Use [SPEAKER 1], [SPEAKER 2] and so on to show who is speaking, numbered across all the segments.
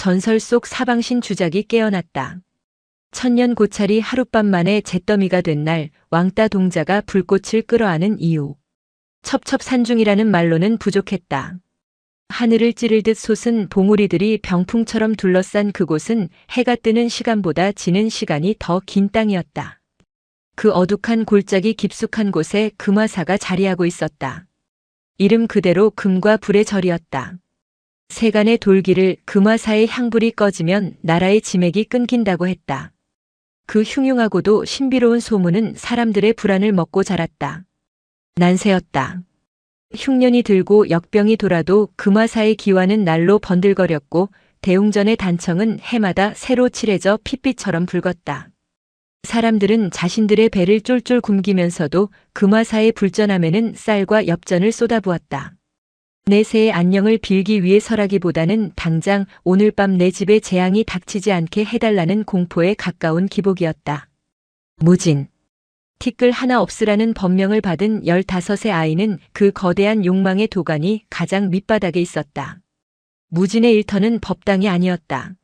[SPEAKER 1] 전설 속 사방신 주작이 깨어났다. 천년 고찰이 하룻밤 만에 잿더미가 된 날 왕따 동자가 불꽃을 끌어안은 이유. 첩첩산중이라는 말로는 부족했다. 하늘을 찌를 듯 솟은 봉우리들이 병풍처럼 둘러싼 그곳은 해가 뜨는 시간보다 지는 시간이 더 긴 땅이었다. 그 어둑한 골짜기 깊숙한 곳에 금화사가 자리하고 있었다. 이름 그대로 금과 불의 절이었다. 세간의 돌기를 금화사의 향불이 꺼지면 나라의 지맥이 끊긴다고 했다. 그 흉흉하고도 신비로운 소문은 사람들의 불안을 먹고 자랐다. 난세였다. 흉년이 들고 역병이 돌아도 금화사의 기와는 날로 번들거렸고 대웅전의 단청은 해마다 새로 칠해져 핏빛처럼 붉었다. 사람들은 자신들의 배를 쫄쫄 굶기면서도 금화사의 불전함에는 쌀과 엽전을 쏟아부었다. 내 새의 안녕을 빌기 위해서라기보다는 당장 오늘 밤 내 집에 재앙이 닥치지 않게 해달라는 공포에 가까운 기복이었다. 무진. 티끌 하나 없으라는 법명을 받은 15의 아이는 그 거대한 욕망의 도가니 가장 밑바닥에 있었다. 무진의 일터는 법당이 아니었다.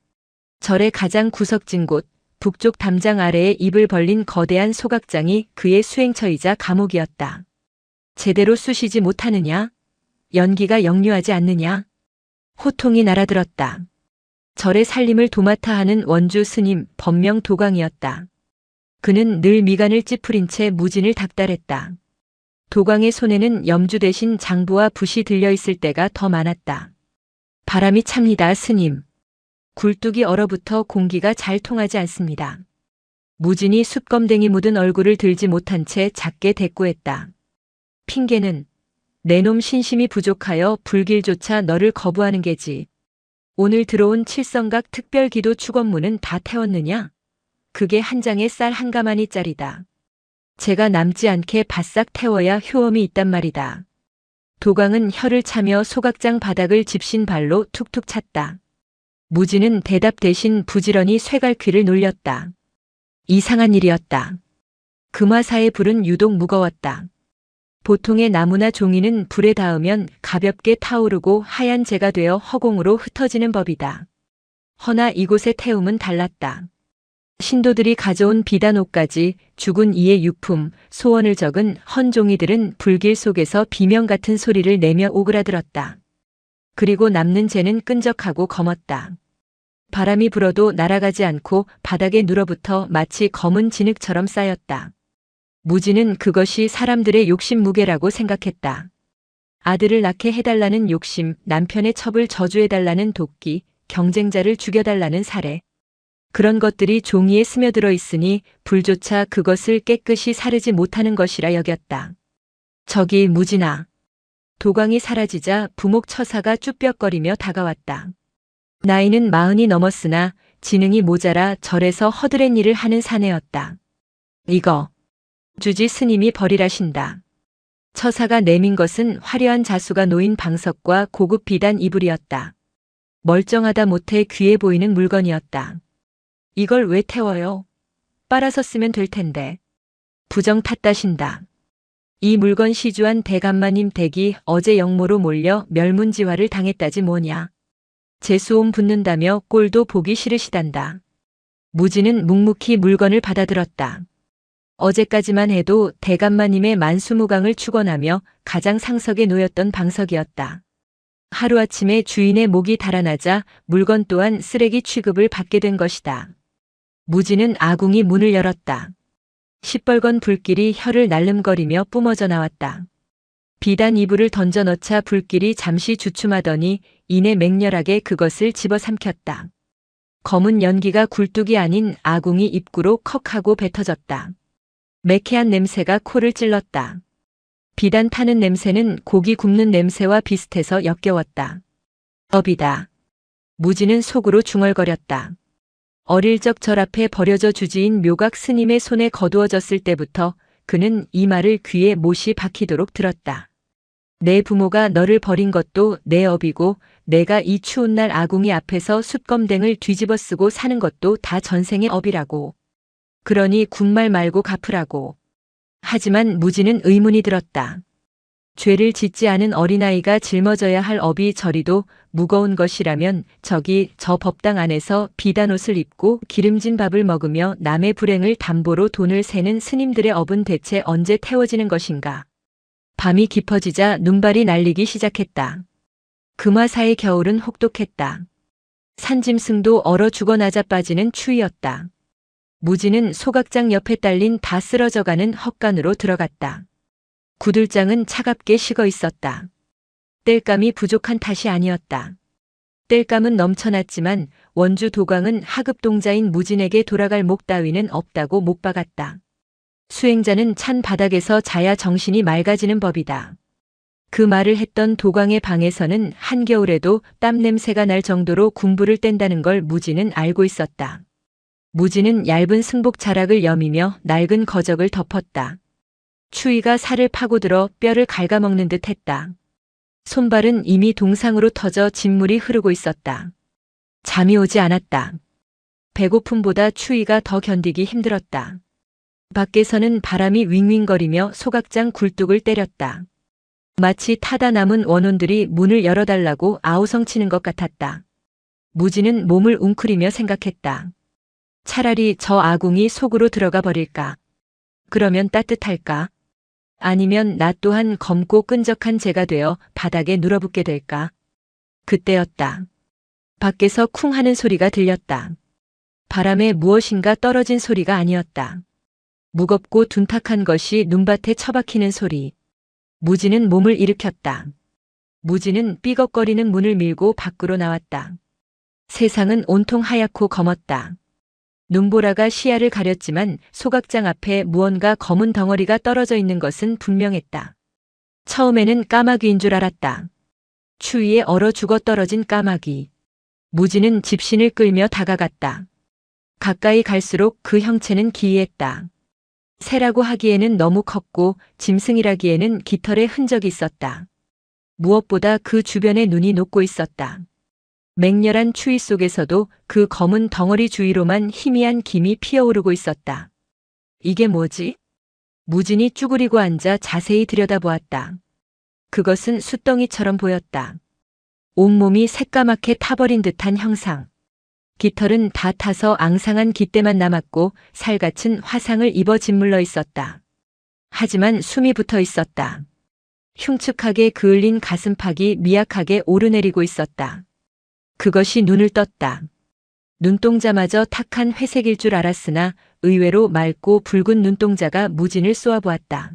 [SPEAKER 1] 절의 가장 구석진 곳, 북쪽 담장 아래에 입을 벌린 거대한 소각장이 그의 수행처이자 감옥이었다. 제대로 쑤시지 못하느냐? 연기가 역류하지 않느냐? 호통이 날아들었다. 절의 살림을 도맡아 하는 원주 스님 법명 도광이었다. 그는 늘 미간을 찌푸린 채 무진을 닥달했다. 도광의 손에는 염주 대신 장부와 붓이 들려있을 때가 더 많았다. 바람이 찹니다, 스님. 굴뚝이 얼어붙어 공기가 잘 통하지 않습니다. 무진이 숯검댕이 묻은 얼굴을 들지 못한 채 작게 대꾸했다. 핑계는 내 놈 신심이 부족하여 불길조차 너를 거부하는 게지. 오늘 들어온 칠성각 특별기도 축원문은 다 태웠느냐? 그게 한 장에 쌀 한 가마니짜리다. 제가 남지 않게 바싹 태워야 효험이 있단 말이다. 도광은 혀를 차며 소각장 바닥을 집신 발로 툭툭 찼다. 무진은 대답 대신 부지런히 쇠갈퀴를 놀렸다. 이상한 일이었다. 금화사의 불은 유독 무거웠다. 보통의 나무나 종이는 불에 닿으면 가볍게 타오르고 하얀 재가 되어 허공으로 흩어지는 법이다. 허나 이곳의 태움은 달랐다. 신도들이 가져온 비단옷까지 죽은 이의 유품, 소원을 적은 헌 종이들은 불길 속에서 비명 같은 소리를 내며 오그라들었다. 그리고 남는 재는 끈적하고 검었다. 바람이 불어도 날아가지 않고 바닥에 눌어붙어 마치 검은 진흙처럼 쌓였다. 무진은 그것이 사람들의 욕심 무게라고 생각했다. 아들을 낳게 해달라는 욕심, 남편의 첩을 저주해달라는 도끼, 경쟁자를 죽여달라는 사례. 그런 것들이 종이에 스며들어 있으니 불조차 그것을 깨끗이 사르지 못하는 것이라 여겼다. 저기 무진아. 도광이 사라지자 부목 처사가 쭈뼛거리며 다가왔다. 나이는 40이 넘었으나 지능이 모자라 절에서 허드렛 일을 하는 사내였다. 이거 주지 스님이 버리라신다. 처사가 내민 것은 화려한 자수가 놓인 방석과 고급 비단 이불이었다. 멀쩡하다 못해 귀해 보이는 물건이었다. 이걸 왜 태워요? 빨아서 쓰면 될 텐데. 부정 탓다신다. 이 물건 시주한 대감마님 댁이 어제 역모로 몰려 멸문지화를 당했다지 뭐냐. 재수옴 붙는다며 꼴도 보기 싫으시단다. 무진은 묵묵히 물건을 받아들었다. 어제까지만 해도 대감마님의 만수무강을 축원하며 가장 상석에 놓였던 방석이었다. 하루아침에 주인의 목이 달아나자 물건 또한 쓰레기 취급을 받게 된 것이다. 무진은 아궁이 문을 열었다. 시뻘건 불길이 혀를 날름거리며 뿜어져 나왔다. 비단 이불을 던져 넣자 불길이 잠시 주춤하더니 이내 맹렬하게 그것을 집어삼켰다. 검은 연기가 굴뚝이 아닌 아궁이 입구로 컥하고 뱉어졌다. 매캐한 냄새가 코를 찔렀다. 비단 타는 냄새는 고기 굽는 냄새와 비슷해서 역겨웠다. 업이다. 무진은 속으로 중얼거렸다. 어릴 적 절 앞에 버려져 주지인 묘각 스님의 손에 거두어졌을 때부터 그는 이 말을 귀에 못이 박히도록 들었다. 내 부모가 너를 버린 것도 내 업이고 내가 이 추운 날 아궁이 앞에서 숯검댕을 뒤집어 쓰고 사는 것도 다 전생의 업이라고. 그러니 군말 말고 갚으라고. 하지만 무진은 의문이 들었다. 죄를 짓지 않은 어린아이가 짊어져야 할 업이 저리도 무거운 것이라면 저기 저 법당 안에서 비단 옷을 입고 기름진 밥을 먹으며 남의 불행을 담보로 돈을 세는 스님들의 업은 대체 언제 태워지는 것인가. 밤이 깊어지자 눈발이 날리기 시작했다. 금화사의 겨울은 혹독했다. 산짐승도 얼어 죽어 나자빠지는 추위였다. 무지는 소각장 옆에 딸린 다 쓰러져가는 헛간으로 들어갔다. 구들장은 차갑게 식어 있었다. 땔감이 부족한 탓이 아니었다. 땔감은 넘쳐났지만 원주 도광은 하급동자인 무진에게 돌아갈 목 따위는 없다고 못 박았다. 수행자는 찬 바닥에서 자야 정신이 맑아지는 법이다. 그 말을 했던 도광의 방에서는 한겨울에도 땀 냄새가 날 정도로 군부를 뗀다는 걸 무진은 알고 있었다. 무진은 얇은 승복 자락을 여미며 낡은 거적을 덮었다. 추위가 살을 파고들어 뼈를 갉아먹는 듯 했다. 손발은 이미 동상으로 터져 진물이 흐르고 있었다. 잠이 오지 않았다. 배고픔보다 추위가 더 견디기 힘들었다. 밖에서는 바람이 윙윙거리며 소각장 굴뚝을 때렸다. 마치 타다 남은 원혼들이 문을 열어달라고 아우성치는 것 같았다. 무지는 몸을 웅크리며 생각했다. 차라리 저 아궁이 속으로 들어가 버릴까? 그러면 따뜻할까? 아니면 나 또한 검고 끈적한 재가 되어 바닥에 눌어붙게 될까? 그때였다. 밖에서 쿵 하는 소리가 들렸다. 바람에 무엇인가 떨어진 소리가 아니었다. 무겁고 둔탁한 것이 눈밭에 처박히는 소리. 무지는 몸을 일으켰다. 무지는 삐걱거리는 문을 밀고 밖으로 나왔다. 세상은 온통 하얗고 검었다. 눈보라가 시야를 가렸지만 소각장 앞에 무언가 검은 덩어리가 떨어져 있는 것은 분명했다. 처음에는 까마귀인 줄 알았다. 추위에 얼어 죽어 떨어진 까마귀. 무지는 집신을 끌며 다가갔다. 가까이 갈수록 그 형체는 기이했다. 새라고 하기에는 너무 컸고 짐승이라기에는 깃털에 흔적이 있었다. 무엇보다 그 주변에 눈이 녹고 있었다. 맹렬한 추위 속에서도 그 검은 덩어리 주위로만 희미한 김이 피어오르고 있었다. 이게 뭐지? 무진이 쭈그리고 앉아 자세히 들여다보았다. 그것은 숫덩이처럼 보였다. 온몸이 새까맣게 타버린 듯한 형상. 깃털은 다 타서 앙상한 깃대만 남았고 살갗은 화상을 입어 짓물러 있었다. 하지만 숨이 붙어 있었다. 흉측하게 그을린 가슴팍이 미약하게 오르내리고 있었다. 그것이 눈을 떴다. 눈동자마저 탁한 회색일 줄 알았으나 의외로 맑고 붉은 눈동자가 무진을 쏘아보았다.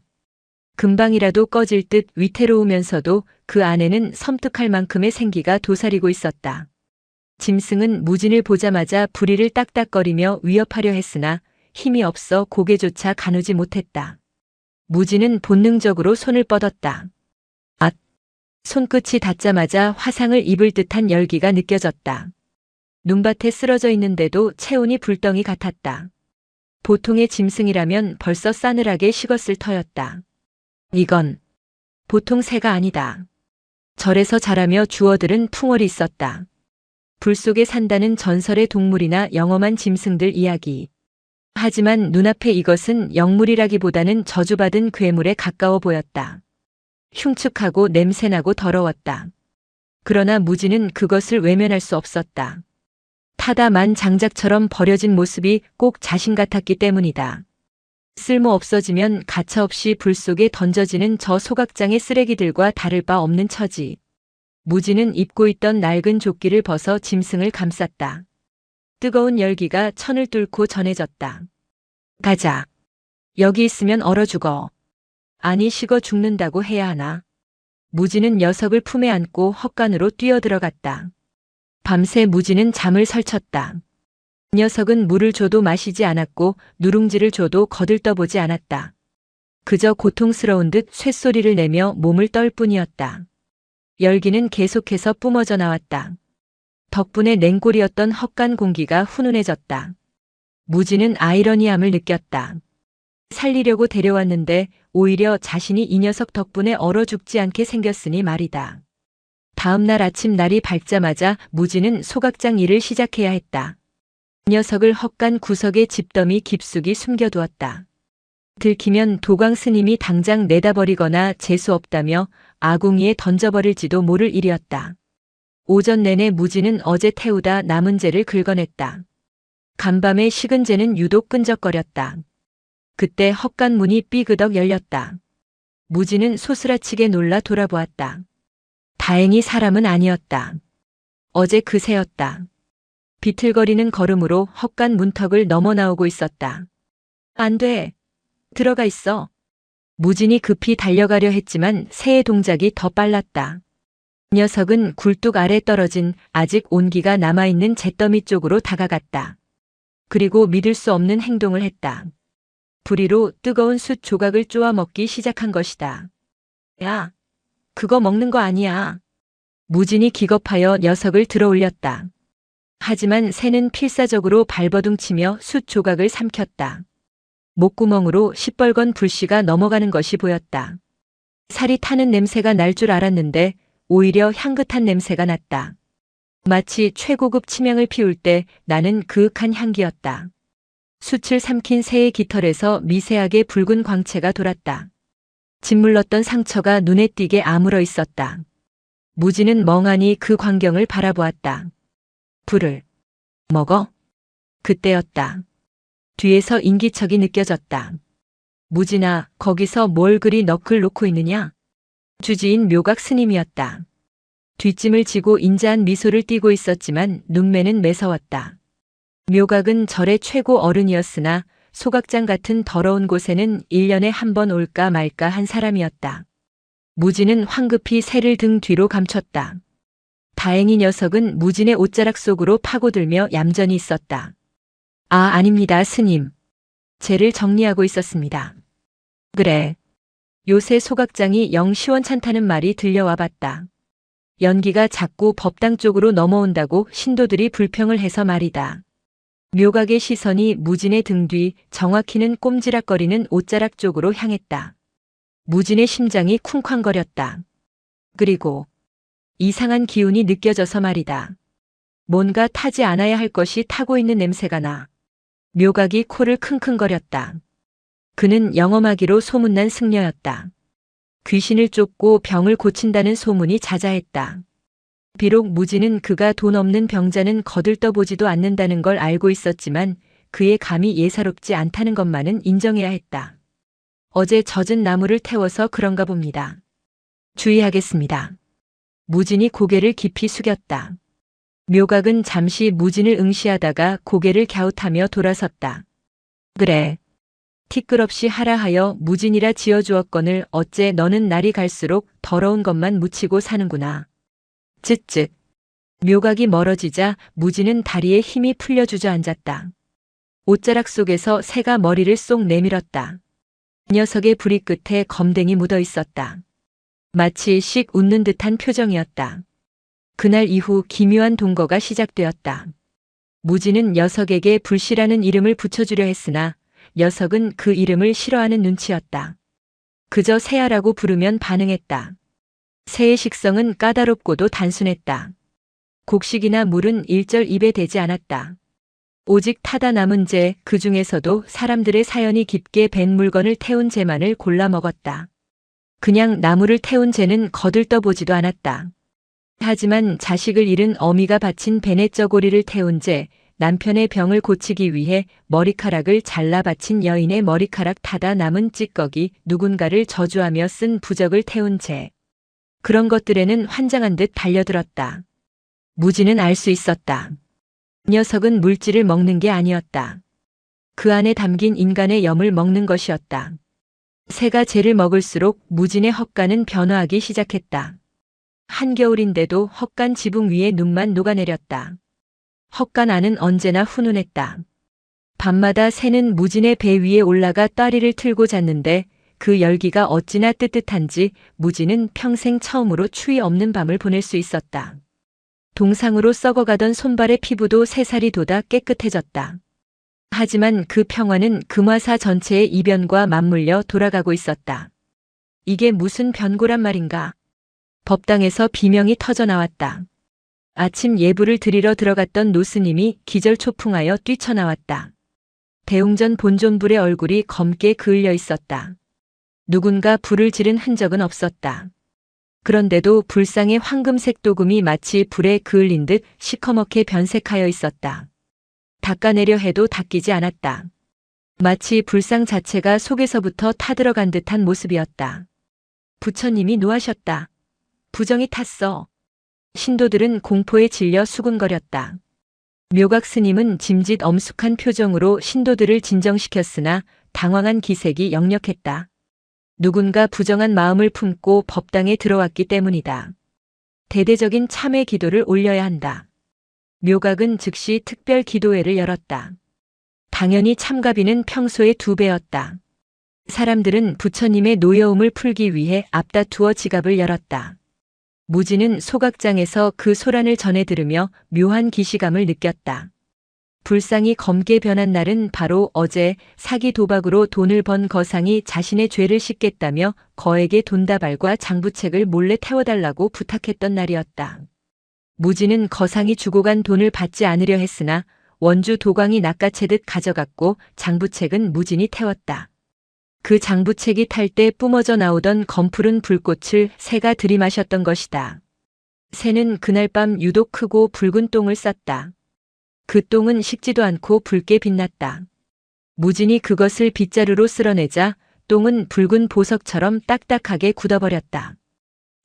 [SPEAKER 1] 금방이라도 꺼질 듯 위태로우면서도 그 안에는 섬뜩할 만큼의 생기가 도사리고 있었다. 짐승은 무진을 보자마자 부리를 딱딱거리며 위협하려 했으나 힘이 없어 고개조차 가누지 못했다. 무진은 본능적으로 손을 뻗었다. 앗! 손끝이 닿자마자 화상을 입을 듯한 열기가 느껴졌다. 눈밭에 쓰러져 있는데도 체온이 불덩이 같았다. 보통의 짐승이라면 벌써 싸늘하게 식었을 터였다. 이건 보통 새가 아니다. 절에서 자라며 주워들은 풍월이 있었다. 불 속에 산다는 전설의 동물이나 영험한 짐승들 이야기. 하지만 눈앞에 이것은 영물이라기보다는 저주받은 괴물에 가까워 보였다. 흉측하고 냄새나고 더러웠다. 그러나 무지는 그것을 외면할 수 없었다. 타다만 장작처럼 버려진 모습이 꼭 자신 같았기 때문이다. 쓸모 없어지면 가차없이 불 속에 던져지는 저 소각장의 쓰레기들과 다를 바 없는 처지. 무지는 입고 있던 낡은 조끼를 벗어 짐승을 감쌌다. 뜨거운 열기가 천을 뚫고 전해졌다. 가자. 여기 있으면 얼어 죽어. 아니 식어 죽는다고 해야 하나. 무지는 녀석을 품에 안고 헛간으로 뛰어들어갔다. 밤새 무지는 잠을 설쳤다. 녀석은 물을 줘도 마시지 않았고 누룽지를 줘도 거들떠보지 않았다. 그저 고통스러운 듯 쇳소리를 내며 몸을 떨 뿐이었다. 열기는 계속해서 뿜어져 나왔다. 덕분에 냉골이었던 헛간 공기가 훈훈해졌다. 무지는 아이러니함을 느꼈다. 살리려고 데려왔는데 오히려 자신이 이 녀석 덕분에 얼어 죽지 않게 생겼으니 말이다. 다음 날 아침 날이 밝자마자 무지는 소각장 일을 시작해야 했다. 녀석을 헛간 구석에 집더미 깊숙이 숨겨두었다. 들키면 도광 스님이 당장 내다버리거나 재수 없다며 아궁이에 던져버릴지도 모를 일이었다. 오전 내내 무진은 어제 태우다 남은 재를 긁어냈다. 간밤에 식은 재는 유독 끈적거렸다. 그때 헛간 문이 삐그덕 열렸다. 무진은 소스라치게 놀라 돌아보았다. 다행히 사람은 아니었다. 어제 그 새였다. 비틀거리는 걸음으로 헛간 문턱을 넘어 나오고 있었다. 안 돼. 들어가 있어. 무진이 급히 달려가려 했지만 새의 동작이 더 빨랐다. 녀석은 굴뚝 아래 떨어진 아직 온기가 남아있는 잿더미 쪽으로 다가갔다. 그리고 믿을 수 없는 행동을 했다. 부리로 뜨거운 숯 조각을 쪼아 먹기 시작한 것이다. 야, 그거 먹는 거 아니야. 무진이 기겁하여 녀석을 들어 올렸다. 하지만 새는 필사적으로 발버둥치며 숯 조각을 삼켰다. 목구멍으로 시뻘건 불씨가 넘어가는 것이 보였다. 살이 타는 냄새가 날 줄 알았는데 오히려 향긋한 냄새가 났다. 마치 최고급 치명을 피울 때 나는 그윽한 향기였다. 숯을 삼킨 새의 깃털에서 미세하게 붉은 광채가 돌았다. 짓물렀던 상처가 눈에 띄게 아물어 있었다. 무진은 멍하니 그 광경을 바라보았다. 불을 먹어? 그때였다. 뒤에서 인기척이 느껴졌다. 무진아, 거기서 뭘 그리 넋을 놓고 있느냐? 주지인 묘각 스님이었다. 뒷짐을 지고 인자한 미소를 띠고 있었지만 눈매는 매서웠다. 묘각은 절의 최고 어른이었으나 소각장 같은 더러운 곳에는 1년에 한 번 올까 말까 한 사람이었다. 무진은 황급히 새를 등 뒤로 감췄다. 다행히 녀석은 무진의 옷자락 속으로 파고들며 얌전히 있었다. 아, 아닙니다, 스님. 재를 정리하고 있었습니다. 그래. 요새 소각장이 영 시원찮다는 말이 들려와 봤다. 연기가 자꾸 법당 쪽으로 넘어온다고 신도들이 불평을 해서 말이다. 묘각의 시선이 무진의 등 뒤 정확히는 꼼지락거리는 옷자락 쪽으로 향했다. 무진의 심장이 쿵쾅거렸다. 그리고 이상한 기운이 느껴져서 말이다. 뭔가 타지 않아야 할 것이 타고 있는 냄새가 나. 묘각이 코를 킁킁거렸다. 그는 영험하기로 소문난 승려였다. 귀신을 쫓고 병을 고친다는 소문이 자자했다. 비록 무진은 그가 돈 없는 병자는 거들떠보지도 않는다는 걸 알고 있었지만 그의 감이 예사롭지 않다는 것만은 인정해야 했다. 어제 젖은 나무를 태워서 그런가 봅니다. 주의하겠습니다. 무진이 고개를 깊이 숙였다. 묘각은 잠시 무진을 응시하다가 고개를 갸웃하며 돌아섰다. 그래. 티끌없이 하라 하여 무진이라 지어주었거늘 어째 너는 날이 갈수록 더러운 것만 묻히고 사는구나. 쯧쯧. 묘각이 멀어지자 무진은 다리에 힘이 풀려 주저앉았다. 옷자락 속에서 새가 머리를 쏙 내밀었다. 녀석의 부리 끝에 검댕이 묻어 있었다. 마치 씩 웃는 듯한 표정이었다. 그날 이후 기묘한 동거가 시작되었다. 무진은 녀석에게 불씨라는 이름을 붙여주려 했으나 녀석은 그 이름을 싫어하는 눈치였다. 그저 새야라고 부르면 반응했다. 새의 식성은 까다롭고도 단순했다. 곡식이나 물은 일절 입에 대지 않았다. 오직 타다 남은 재, 그 중에서도 사람들의 사연이 깊게 밴 물건을 태운 재만을 골라 먹었다. 그냥 나무를 태운 재는 거들떠보지도 않았다. 하지만 자식을 잃은 어미가 바친 베네쩌고리를 태운 재, 남편의 병을 고치기 위해 머리카락을 잘라 바친 여인의 머리카락 타다 남은 찌꺼기, 누군가를 저주하며 쓴 부적을 태운 재. 그런 것들에는 환장한 듯 달려들었다. 무진은 알 수 있었다. 녀석은 물질을 먹는 게 아니었다. 그 안에 담긴 인간의 염을 먹는 것이었다. 새가 재를 먹을수록 무진의 헛간은 변화하기 시작했다. 한겨울인데도 헛간 지붕 위에 눈만 녹아내렸다. 헛간 안은 언제나 훈훈했다. 밤마다 새는 무진의 배 위에 올라가 따리를 틀고 잤는데 그 열기가 어찌나 뜨뜻한지 무진은 평생 처음으로 추위 없는 밤을 보낼 수 있었다. 동상으로 썩어가던 손발의 피부도 새살이 돋아 깨끗해졌다. 하지만 그 평화는 금화사 전체의 이변과 맞물려 돌아가고 있었다. 이게 무슨 변고란 말인가? 법당에서 비명이 터져 나왔다. 아침 예불을 드리러 들어갔던 노스님이 기절초풍하여 뛰쳐나왔다. 대웅전 본존불의 얼굴이 검게 그을려 있었다. 누군가 불을 지른 흔적은 없었다. 그런데도 불상의 황금색 도금이 마치 불에 그을린 듯 시커멓게 변색하여 있었다. 닦아내려 해도 닦이지 않았다. 마치 불상 자체가 속에서부터 타들어간 듯한 모습이었다. 부처님이 노하셨다. 부정이 탔어. 신도들은 공포에 질려 수군거렸다. 묘각 스님은 짐짓 엄숙한 표정으로 신도들을 진정시켰으나 당황한 기색이 역력했다. 누군가 부정한 마음을 품고 법당에 들어왔기 때문이다. 대대적인 참회 기도를 올려야 한다. 묘각은 즉시 특별 기도회를 열었다. 당연히 참가비는 평소의 2배였다. 사람들은 부처님의 노여움을 풀기 위해 앞다투어 지갑을 열었다. 무지는 소각장에서 그 소란을 전해 들으며 묘한 기시감을 느꼈다. 불상이 검게 변한 날은 바로 어제 사기 도박으로 돈을 번 거상이 자신의 죄를 씻겠다며 거에게 돈다발과 장부책을 몰래 태워달라고 부탁했던 날이었다. 무지는 거상이 주고 간 돈을 받지 않으려 했으나 원주 도광이 낚아채듯 가져갔고 장부책은 무진이 태웠다. 그 장부책이 탈 때 뿜어져 나오던 검푸른 불꽃을 새가 들이마셨던 것이다. 새는 그날 밤 유독 크고 붉은 똥을 쌌다. 그 똥은 식지도 않고 붉게 빛났다. 무진이 그것을 빗자루로 쓸어내자 똥은 붉은 보석처럼 딱딱하게 굳어버렸다.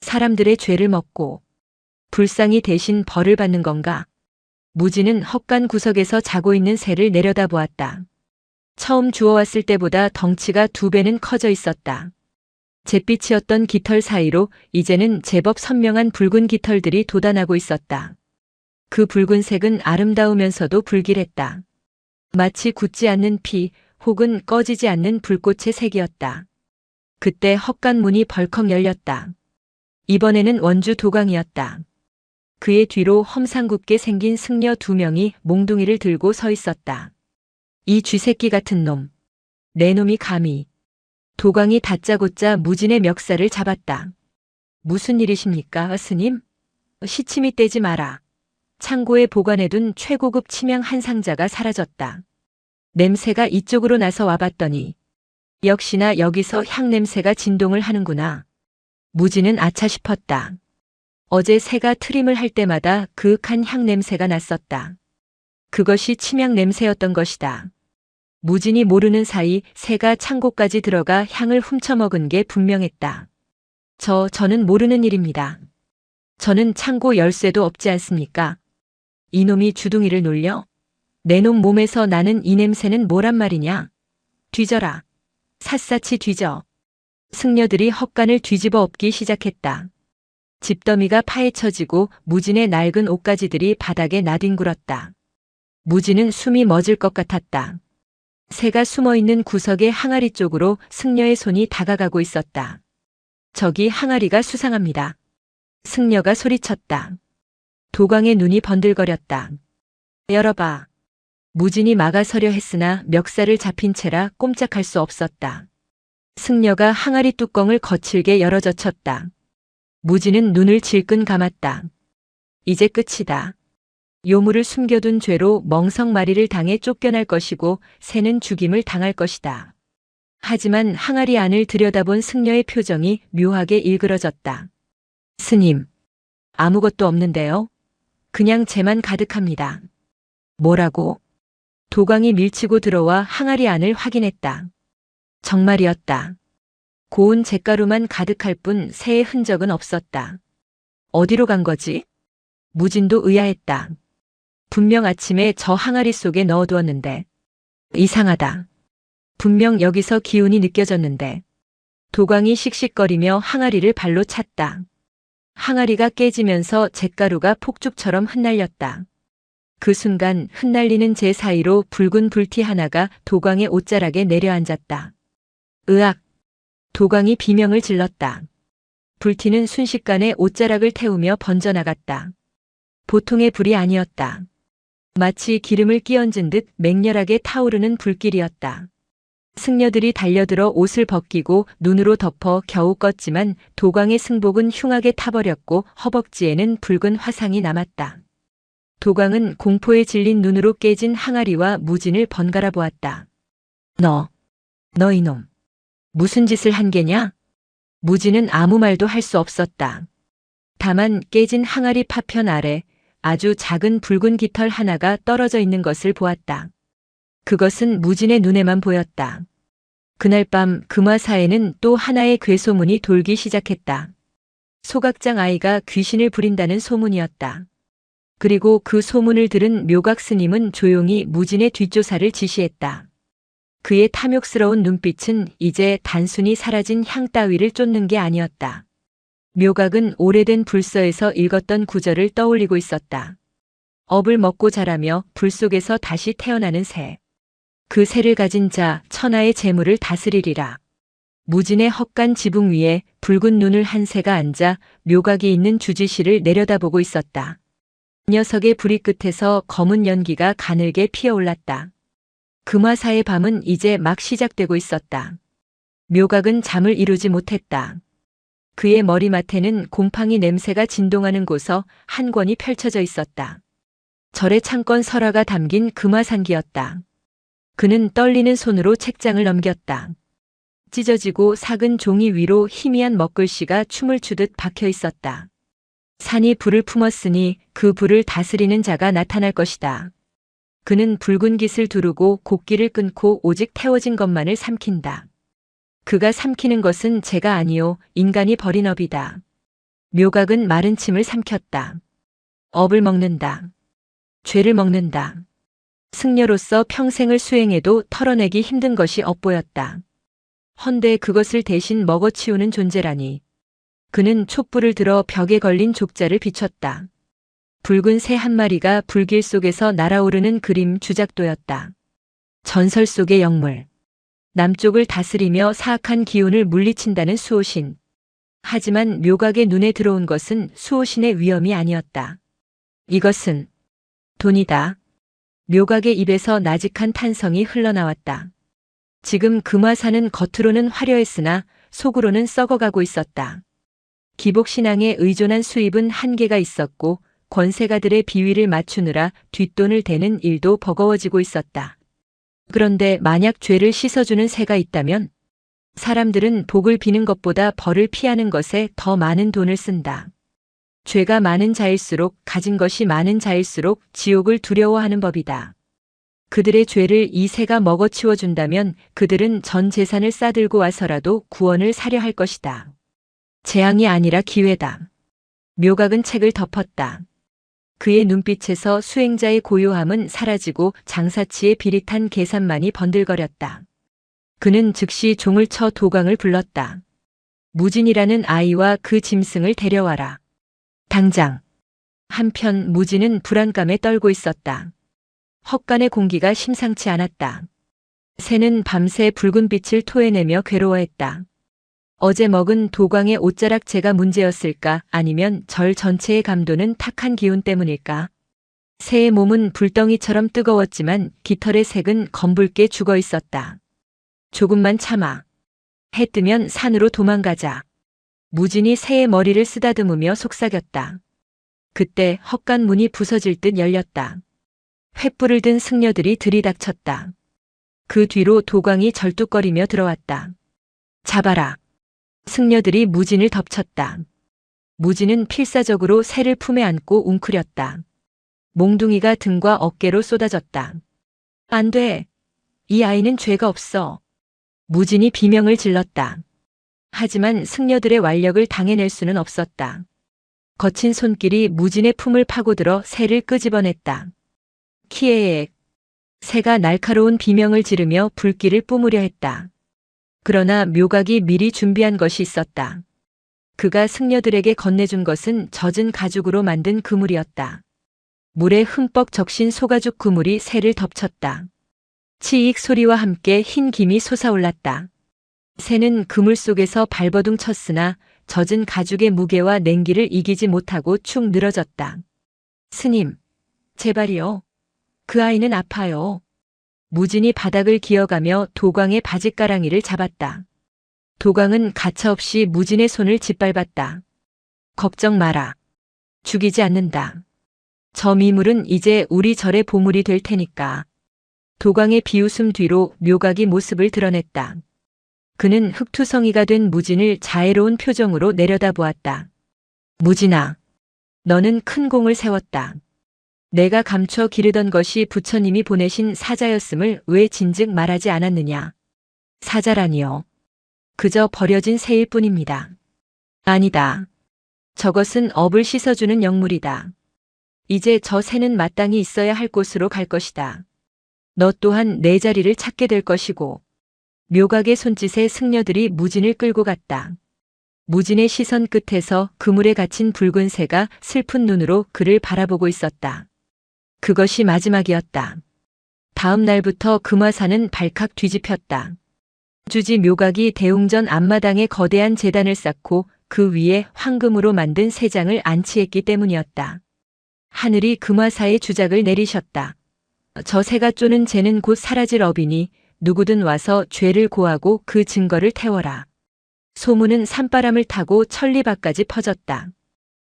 [SPEAKER 1] 사람들의 죄를 먹고 불상이 대신 벌을 받는 건가? 무진은 헛간 구석에서 자고 있는 새를 내려다보았다. 처음 주워왔을 때보다 덩치가 2배는 커져 있었다. 잿빛이었던 깃털 사이로 이제는 제법 선명한 붉은 깃털들이 돋아나고 있었다. 그 붉은색은 아름다우면서도 불길했다. 마치 굳지 않는 피 혹은 꺼지지 않는 불꽃의 색이었다. 그때 헛간 문이 벌컥 열렸다. 이번에는 원주 도광이었다. 그의 뒤로 험상궂게 생긴 승려 2명이 몽둥이를 들고 서 있었다. 이 쥐새끼 같은 놈. 내 놈이 감히. 도광이 다짜고짜 무진의 멱살을 잡았다. 무슨 일이십니까, 스님? 시침이 떼지 마라. 창고에 보관해둔 최고급 침향 한 상자가 사라졌다. 냄새가 이쪽으로 나서 와봤더니 역시나 여기서 향 냄새가 진동을 하는구나. 무진은 아차 싶었다. 어제 새가 트림을 할 때마다 그윽한 향 냄새가 났었다. 그것이 침향 냄새였던 것이다. 무진이 모르는 사이 새가 창고까지 들어가 향을 훔쳐먹은 게 분명했다. 저는 모르는 일입니다. 저는 창고 열쇠도 없지 않습니까? 이놈이 주둥이를 놀려? 내 놈 몸에서 나는 이 냄새는 뭐란 말이냐? 뒤져라. 샅샅이 뒤져. 승려들이 헛간을 뒤집어 엎기 시작했다. 집더미가 파헤쳐지고 무진의 낡은 옷가지들이 바닥에 나뒹굴었다. 무진은 숨이 멎을 것 같았다. 새가 숨어있는 구석의 항아리 쪽으로 승려의 손이 다가가고 있었다. 저기 항아리가 수상합니다. 승려가 소리쳤다. 도광의 눈이 번들거렸다. 열어봐. 무진이 막아서려 했으나 멱살을 잡힌 채라 꼼짝할 수 없었다. 승려가 항아리 뚜껑을 거칠게 열어젖혔다. 무진은 눈을 질끈 감았다. 이제 끝이다. 요물을 숨겨둔 죄로 멍석마리를 당해 쫓겨날 것이고 새는 죽임을 당할 것이다. 하지만 항아리 안을 들여다본 승려의 표정이 묘하게 일그러졌다. 스님, 아무것도 없는데요? 그냥 재만 가득합니다. 뭐라고? 도광이 밀치고 들어와 항아리 안을 확인했다. 정말이었다. 고운 잿가루만 가득할 뿐 새의 흔적은 없었다. 어디로 간 거지? 무진도 의아했다. 분명 아침에 저 항아리 속에 넣어두었는데. 이상하다. 분명 여기서 기운이 느껴졌는데. 도광이 씩씩거리며 항아리를 발로 찼다. 항아리가 깨지면서 잿가루가 폭죽처럼 흩날렸다. 그 순간 흩날리는 재 사이로 붉은 불티 하나가 도광의 옷자락에 내려앉았다. 으악! 도광이 비명을 질렀다. 불티는 순식간에 옷자락을 태우며 번져나갔다. 보통의 불이 아니었다. 마치 기름을 끼얹은 듯 맹렬하게 타오르는 불길이었다. 승려들이 달려들어 옷을 벗기고 눈으로 덮어 겨우 껐지만 도광의 승복은 흉하게 타버렸고 허벅지에는 붉은 화상이 남았다. 도광은 공포에 질린 눈으로 깨진 항아리와 무진을 번갈아 보았다. 너 이놈. 무슨 짓을 한 게냐? 무지는 아무 말도 할 수 없었다. 다만 깨진 항아리 파편 아래 아주 작은 붉은 깃털 하나가 떨어져 있는 것을 보았다. 그것은 무진의 눈에만 보였다. 그날 밤 금화사에는 또 하나의 괴소문이 돌기 시작했다. 소각장 아이가 귀신을 부린다는 소문이었다. 그리고 그 소문을 들은 묘각 스님은 조용히 무진의 뒷조사를 지시했다. 그의 탐욕스러운 눈빛은 이제 단순히 사라진 향 따위를 쫓는 게 아니었다. 묘각은 오래된 불서에서 읽었던 구절을 떠올리고 있었다. 업을 먹고 자라며 불 속에서 다시 태어나는 새. 그 새를 가진 자 천하의 재물을 다스리리라. 무진의 헛간 지붕 위에 붉은 눈을 한 새가 앉아 묘각이 있는 주지실을 내려다보고 있었다. 녀석의 부리 끝에서 검은 연기가 가늘게 피어올랐다. 금화사의 밤은 이제 막 시작되고 있었다. 묘각은 잠을 이루지 못했다. 그의 머리맡에는 곰팡이 냄새가 진동하는 고서 한 권이 펼쳐져 있었다. 절의 창건 설화가 담긴 금화상기였다. 그는 떨리는 손으로 책장을 넘겼다. 찢어지고 삭은 종이 위로 희미한 먹글씨가 춤을 추듯 박혀 있었다. 산이 불을 품었으니 그 불을 다스리는 자가 나타날 것이다. 그는 붉은 깃을 두르고 곡기를 끊고 오직 태워진 것만을 삼킨다. 그가 삼키는 것은 죄가 아니요 인간이 버린 업이다. 묘각은 마른 침을 삼켰다. 업을 먹는다. 죄를 먹는다. 승려로서 평생을 수행해도 털어내기 힘든 것이 엇보였다. 헌데 그것을 대신 먹어치우는 존재라니. 그는 촛불을 들어 벽에 걸린 족자를 비췄다. 붉은 새 한 마리가 불길 속에서 날아오르는 그림 주작도였다. 전설 속의 영물. 남쪽을 다스리며 사악한 기운을 물리친다는 수호신. 하지만 묘각의 눈에 들어온 것은 수호신의 위엄이 아니었다. 이것은 돈이다. 묘각의 입에서 나직한 탄성이 흘러나왔다. 지금 금화사는 겉으로는 화려했으나 속으로는 썩어가고 있었다. 기복신앙에 의존한 수입은 한계가 있었고 권세가들의 비위를 맞추느라 뒷돈을 대는 일도 버거워지고 있었다. 그런데 만약 죄를 씻어주는 새가 있다면 사람들은 복을 비는 것보다 벌을 피하는 것에 더 많은 돈을 쓴다. 죄가 많은 자일수록 가진 것이 많은 자일수록 지옥을 두려워하는 법이다. 그들의 죄를 이 새가 먹어치워준다면 그들은 전 재산을 싸들고 와서라도 구원을 사려 할 것이다. 재앙이 아니라 기회다. 묘각은 책을 덮었다. 그의 눈빛에서 수행자의 고요함은 사라지고 장사치의 비릿한 계산만이 번들거렸다. 그는 즉시 종을 쳐 도강을 불렀다. 무진이라는 아이와 그 짐승을 데려와라. 당장. 한편 무진은 불안감에 떨고 있었다. 헛간의 공기가 심상치 않았다. 새는 밤새 붉은 빛을 토해내며 괴로워했다. 어제 먹은 도광의 옷자락재가 문제였을까 아니면 절 전체의 감도는 탁한 기운 때문일까? 새의 몸은 불덩이처럼 뜨거웠지만 깃털의 색은 검붉게 죽어 있었다. 조금만 참아. 해 뜨면 산으로 도망가자. 무진이 새의 머리를 쓰다듬으며 속삭였다. 그때 헛간 문이 부서질 듯 열렸다. 횃불을 든 승려들이 들이닥쳤다. 그 뒤로 도광이 절뚝거리며 들어왔다. 잡아라. 승려들이 무진을 덮쳤다. 무진은 필사적으로 새를 품에 안고 웅크렸다. 몽둥이가 등과 어깨로 쏟아졌다. 안 돼. 이 아이는 죄가 없어. 무진이 비명을 질렀다. 하지만 승려들의 완력을 당해낼 수는 없었다. 거친 손길이 무진의 품을 파고들어 새를 끄집어냈다. 키에액. 새가 날카로운 비명을 지르며 불길을 뿜으려 했다. 그러나 묘각이 미리 준비한 것이 있었다. 그가 승려들에게 건네준 것은 젖은 가죽으로 만든 그물이었다. 물에 흠뻑 적신 소가죽 그물이 새를 덮쳤다. 치익 소리와 함께 흰 김이 솟아올랐다. 새는 그물 속에서 발버둥 쳤으나 젖은 가죽의 무게와 냉기를 이기지 못하고 축 늘어졌다. 스님, 제발이요. 그 아이는 아파요. 무진이 바닥을 기어가며 도광의 바짓가랑이를 잡았다. 도광은 가차없이 무진의 손을 짓밟았다. 걱정 마라. 죽이지 않는다. 저 미물은 이제 우리 절의 보물이 될 테니까. 도광의 비웃음 뒤로 묘각이 모습을 드러냈다. 그는 흑투성이가 된 무진을 자애로운 표정으로 내려다보았다. 무진아, 너는 큰 공을 세웠다. 내가 감춰 기르던 것이 부처님이 보내신 사자였음을 왜 진즉 말하지 않았느냐. 사자라니요. 그저 버려진 새일 뿐입니다. 아니다. 저것은 업을 씻어주는 영물이다. 이제 저 새는 마땅히 있어야 할 곳으로 갈 것이다. 너 또한 내 자리를 찾게 될 것이고. 묘각의 손짓에 승려들이 무진을 끌고 갔다. 무진의 시선 끝에서 그물에 갇힌 붉은 새가 슬픈 눈으로 그를 바라보고 있었다. 그것이 마지막이었다. 다음 날부터 금화사는 발칵 뒤집혔다. 주지 묘각이 대웅전 앞마당에 거대한 제단을 쌓고 그 위에 황금으로 만든 새장을 안치했기 때문이었다. 하늘이 금화사의 주작을 내리셨다. 저 새가 쪼는 죄는 곧 사라질 업이니 누구든 와서 죄를 고하고 그 증거를 태워라. 소문은 산바람을 타고 천리밖까지 퍼졌다.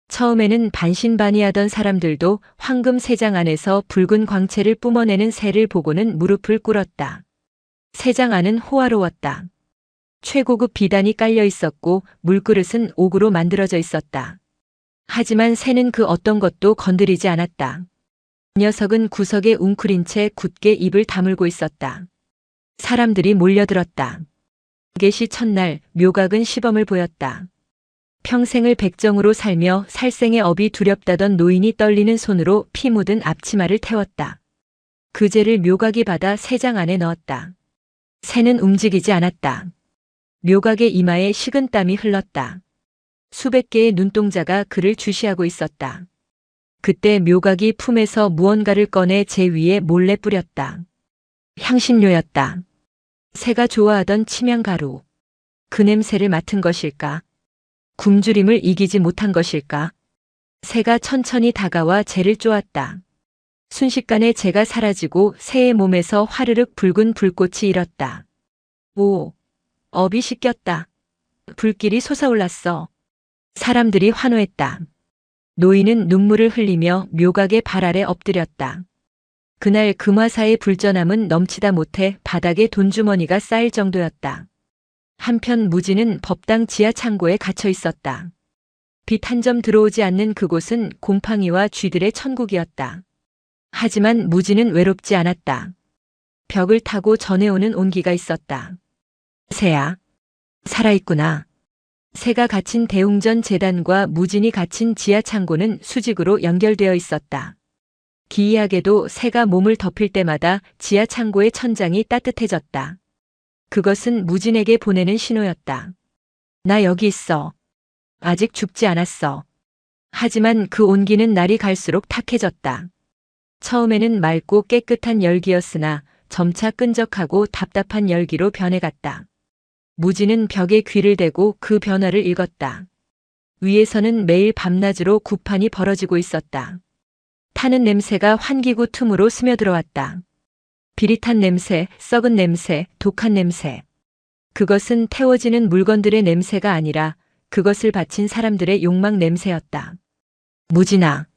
[SPEAKER 1] 처음에는 반신반의하던 사람들도 황금 새장 안에서 붉은 광채를 뿜어내는 새를 보고는 무릎을 꿇었다. 새장 안은 호화로웠다. 최고급 비단이 깔려 있었고 물그릇은 옥으로 만들어져 있었다. 하지만 새는 그 어떤 것도 건드리지 않았다. 녀석은 구석에 웅크린 채 굳게 입을 다물고 있었다. 사람들이 몰려들었다. 개시 첫날 묘각은 시범을 보였다. 평생을 백정으로 살며 살생의 업이 두렵다던 노인이 떨리는 손으로 피 묻은 앞치마를 태웠다. 그 죄를 묘각이 받아 새장 안에 넣었다. 새는 움직이지 않았다. 묘각의 이마에 식은 땀이 흘렀다. 수백 개의 눈동자가 그를 주시하고 있었다. 그때 묘각이 품에서 무언가를 꺼내 제 위에 몰래 뿌렸다. 향신료였다. 새가 좋아하던 침향가루. 그 냄새를 맡은 것일까? 굶주림을 이기지 못한 것일까? 새가 천천히 다가와 재를 쪼았다. 순식간에 재가 사라지고 새의 몸에서 화르륵 붉은 불꽃이 일었다. 오, 업이 씻겼다. 불길이 솟아올랐어. 사람들이 환호했다. 노인은 눈물을 흘리며 묘각의 발 아래 엎드렸다. 그날 금화사의 불전함은 넘치다 못해 바닥에 돈주머니가 쌓일 정도였다. 한편 무진은 법당 지하 창고에 갇혀 있었다. 빛 한 점 들어오지 않는 그곳은 곰팡이와 쥐들의 천국이었다. 하지만 무진은 외롭지 않았다. 벽을 타고 전해오는 온기가 있었다. 새야, 살아있구나. 새가 갇힌 대웅전 재단과 무진이 갇힌 지하 창고는 수직으로 연결되어 있었다. 기이하게도 새가 몸을 덮일 때마다 지하 창고의 천장이 따뜻해졌다. 그것은 무진에게 보내는 신호였다. 나 여기 있어. 아직 죽지 않았어. 하지만 그 온기는 날이 갈수록 탁해졌다. 처음에는 맑고 깨끗한 열기였으나 점차 끈적하고 답답한 열기로 변해갔다. 무진은 벽에 귀를 대고 그 변화를 읽었다. 위에서는 매일 밤낮으로 구판이 벌어지고 있었다. 타는 냄새가 환기구 틈으로 스며들어왔다. 비릿한 냄새, 썩은 냄새, 독한 냄새. 그것은 태워지는 물건들의 냄새가 아니라 그것을 바친 사람들의 욕망 냄새였다. 무진아.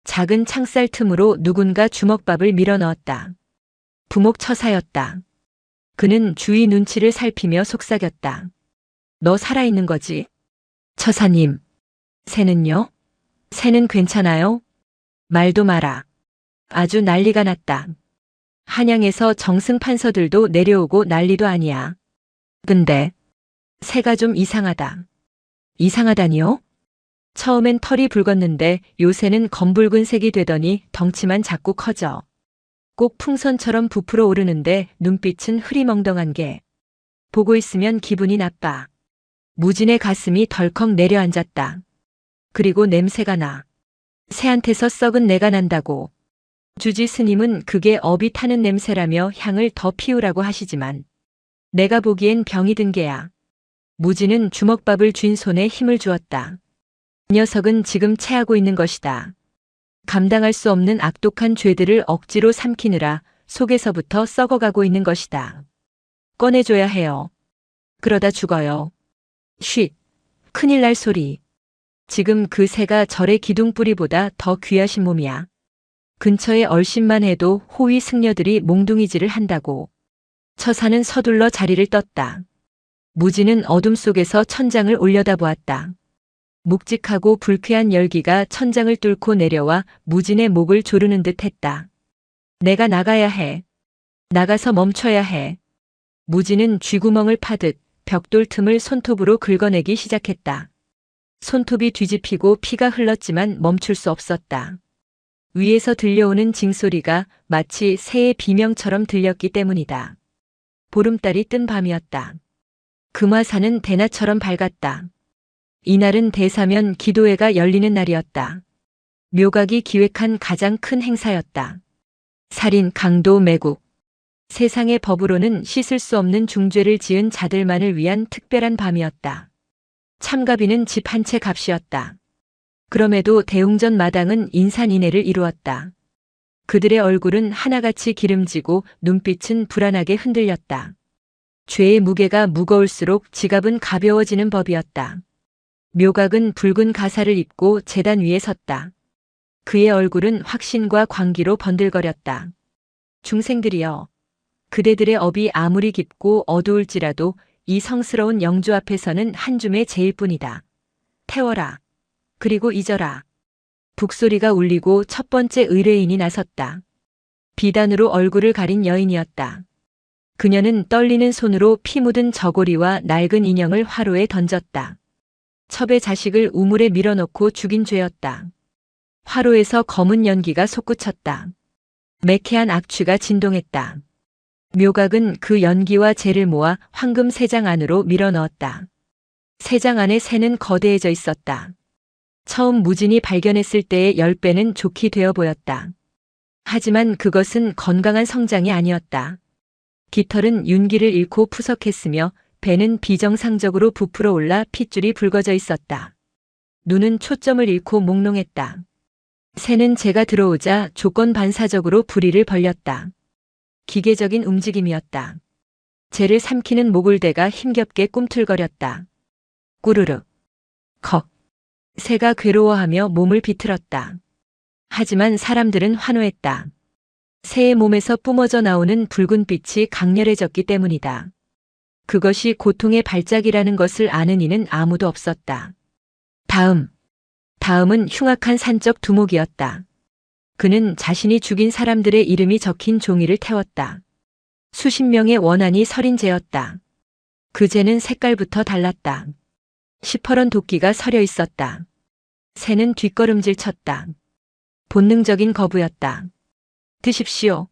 [SPEAKER 1] 작은 창살 틈으로 누군가 주먹밥을 밀어 넣었다. 부목 처사였다. 그는 주위 눈치를 살피며 속삭였다. 너 살아있는 거지? 처사님. 새는요? 새는 괜찮아요? 말도 마라. 아주 난리가 났다. 한양에서 정승 판서들도 내려오고 난리도 아니야. 근데 새가 좀 이상하다. 이상하다니요? 처음엔 털이 붉었는데 요새는 검붉은 색이 되더니 덩치만 자꾸 커져. 꼭 풍선처럼 부풀어 오르는데 눈빛은 흐리멍덩한 게. 보고 있으면 기분이 나빠. 무진의 가슴이 덜컥 내려앉았다. 그리고 냄새가 나. 새한테서 썩은 내가 난다고. 주지 스님은 그게 업이 타는 냄새라며 향을 더 피우라고 하시지만 내가 보기엔 병이 든 게야. 무진은 주먹밥을 쥔 손에 힘을 주었다. 녀석은 지금 체하고 있는 것이다. 감당할 수 없는 악독한 죄들을 억지로 삼키느라 속에서부터 썩어가고 있는 것이다. 꺼내줘야 해요. 그러다 죽어요. 쉿. 큰일 날 소리. 지금 그 새가 절의 기둥뿌리보다 더 귀하신 몸이야. 근처에 얼씬만 해도 호위 승려들이 몽둥이질을 한다고. 처사는 서둘러 자리를 떴다. 무지는 어둠 속에서 천장을 올려다보았다. 묵직하고 불쾌한 열기가 천장을 뚫고 내려와 무진의 목을 조르는 듯 했다. 내가 나가야 해. 나가서 멈춰야 해. 무진은 쥐구멍을 파듯 벽돌 틈을 손톱으로 긁어내기 시작했다. 손톱이 뒤집히고 피가 흘렀지만 멈출 수 없었다. 위에서 들려오는 징소리가 마치 새의 비명처럼 들렸기 때문이다. 보름달이 뜬 밤이었다. 금화산은 대낮처럼 밝았다. 이날은 대사면 기도회가 열리는 날이었다. 묘각이 기획한 가장 큰 행사였다. 살인, 강도, 매국. 세상의 법으로는 씻을 수 없는 중죄를 지은 자들만을 위한 특별한 밤이었다. 참가비는 집 한 채 값이었다. 그럼에도 대웅전 마당은 인산인해를 이루었다. 그들의 얼굴은 하나같이 기름지고 눈빛은 불안하게 흔들렸다. 죄의 무게가 무거울수록 지갑은 가벼워지는 법이었다. 묘각은 붉은 가사를 입고 제단 위에 섰다. 그의 얼굴은 확신과 광기로 번들거렸다. 중생들이여, 그대들의 업이 아무리 깊고 어두울지라도 이 성스러운 영주 앞에서는 한 줌의 재일 뿐이다. 태워라. 그리고 잊어라. 북소리가 울리고 첫 번째 의뢰인이 나섰다. 비단으로 얼굴을 가린 여인이었다. 그녀는 떨리는 손으로 피 묻은 저고리와 낡은 인형을 화로에 던졌다. 첩의 자식을 우물에 밀어넣고 죽인 죄였다. 화로에서 검은 연기가 솟구쳤다. 매캐한 악취가 진동했다. 묘각은 그 연기와 재를 모아 황금 세장 안으로 밀어넣었다. 세장 안의 새는 거대해져 있었다. 처음 무진이 발견했을 때의 10배는 좋게 되어 보였다. 하지만 그것은 건강한 성장이 아니었다. 깃털은 윤기를 잃고 푸석했으며 배는 비정상적으로 부풀어 올라 핏줄이 붉어져 있었다. 눈은 초점을 잃고 몽롱했다. 새는 재가 들어오자 조건반사적으로 부리를 벌렸다. 기계적인 움직임이었다. 재를 삼키는 모굴대가 힘겹게 꿈틀거렸다. 꾸르르. 컥. 새가 괴로워하며 몸을 비틀었다. 하지만 사람들은 환호했다. 새의 몸에서 뿜어져 나오는 붉은 빛이 강렬해졌기 때문이다. 그것이 고통의 발작이라는 것을 아는 이는 아무도 없었다. 다음은 흉악한 산적 두목이었다. 그는 자신이 죽인 사람들의 이름이 적힌 종이를 태웠다. 수십 명의 원한이 서린 재였다. 그 재는 색깔부터 달랐다. 시퍼런 도끼가 서려 있었다. 새는 뒷걸음질 쳤다. 본능적인 거부였다. 드십시오.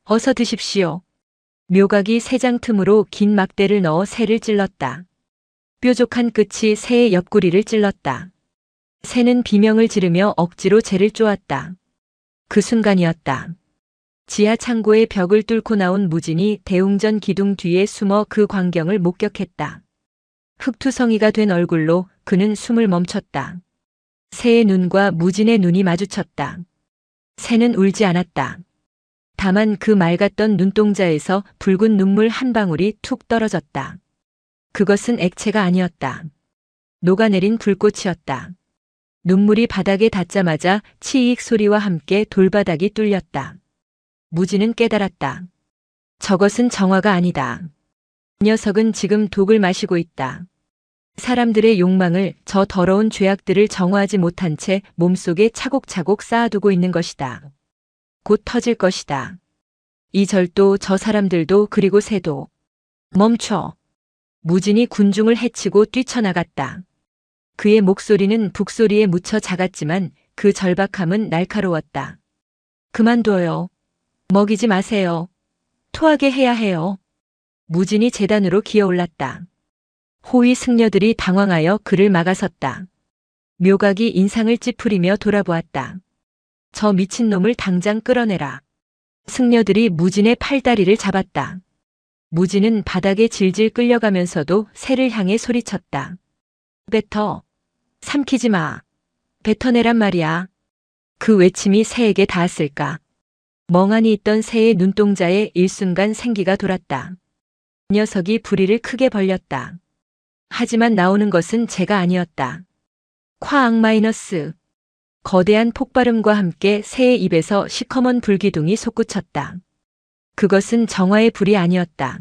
[SPEAKER 1] 어서 드십시오. 묘각이 새장 틈으로 긴 막대를 넣어 새를 찔렀다. 뾰족한 끝이 새의 옆구리를 찔렀다. 새는 비명을 지르며 억지로 재를 쪼았다. 그 순간이었다. 지하 창고의 벽을 뚫고 나온 무진이 대웅전 기둥 뒤에 숨어 그 광경을 목격했다. 흙투성이가 된 얼굴로 그는 숨을 멈췄다. 새의 눈과 무진의 눈이 마주쳤다. 새는 울지 않았다. 다만 그 맑았던 눈동자에서 붉은 눈물 한 방울이 툭 떨어졌다. 그것은 액체가 아니었다. 녹아내린 불꽃이었다. 눈물이 바닥에 닿자마자 치익 소리와 함께 돌바닥이 뚫렸다. 무진은 깨달았다. 저것은 정화가 아니다. 이 녀석은 지금 독을 마시고 있다. 사람들의 욕망을, 저 더러운 죄악들을 정화하지 못한 채 몸속에 차곡차곡 쌓아두고 있는 것이다. 곧 터질 것이다. 이 절도, 저 사람들도, 그리고 새도. 멈춰. 무진이 군중을 해치고 뛰쳐나갔다. 그의 목소리는 북소리에 묻혀 작았지만 그 절박함은 날카로웠다. 그만둬요. 먹이지 마세요. 토하게 해야 해요. 무진이 제단으로 기어올랐다. 호위 승려들이 당황하여 그를 막아섰다. 묘각이 인상을 찌푸리며 돌아보았다. 저 미친놈을 당장 끌어내라. 승려들이 무진의 팔다리를 잡았다. 무진은 바닥에 질질 끌려가면서도 새를 향해 소리쳤다. 뱉어. 삼키지 마. 뱉어내란 말이야. 그 외침이 새에게 닿았을까. 멍하니 있던 새의 눈동자에 일순간 생기가 돌았다. 녀석이 부리를 크게 벌렸다. 하지만 나오는 것은 재가 아니었다. 콰악 마이너스. 거대한 폭발음과 함께 새의 입에서 시커먼 불기둥이 솟구쳤다. 그것은 정화의 불이 아니었다.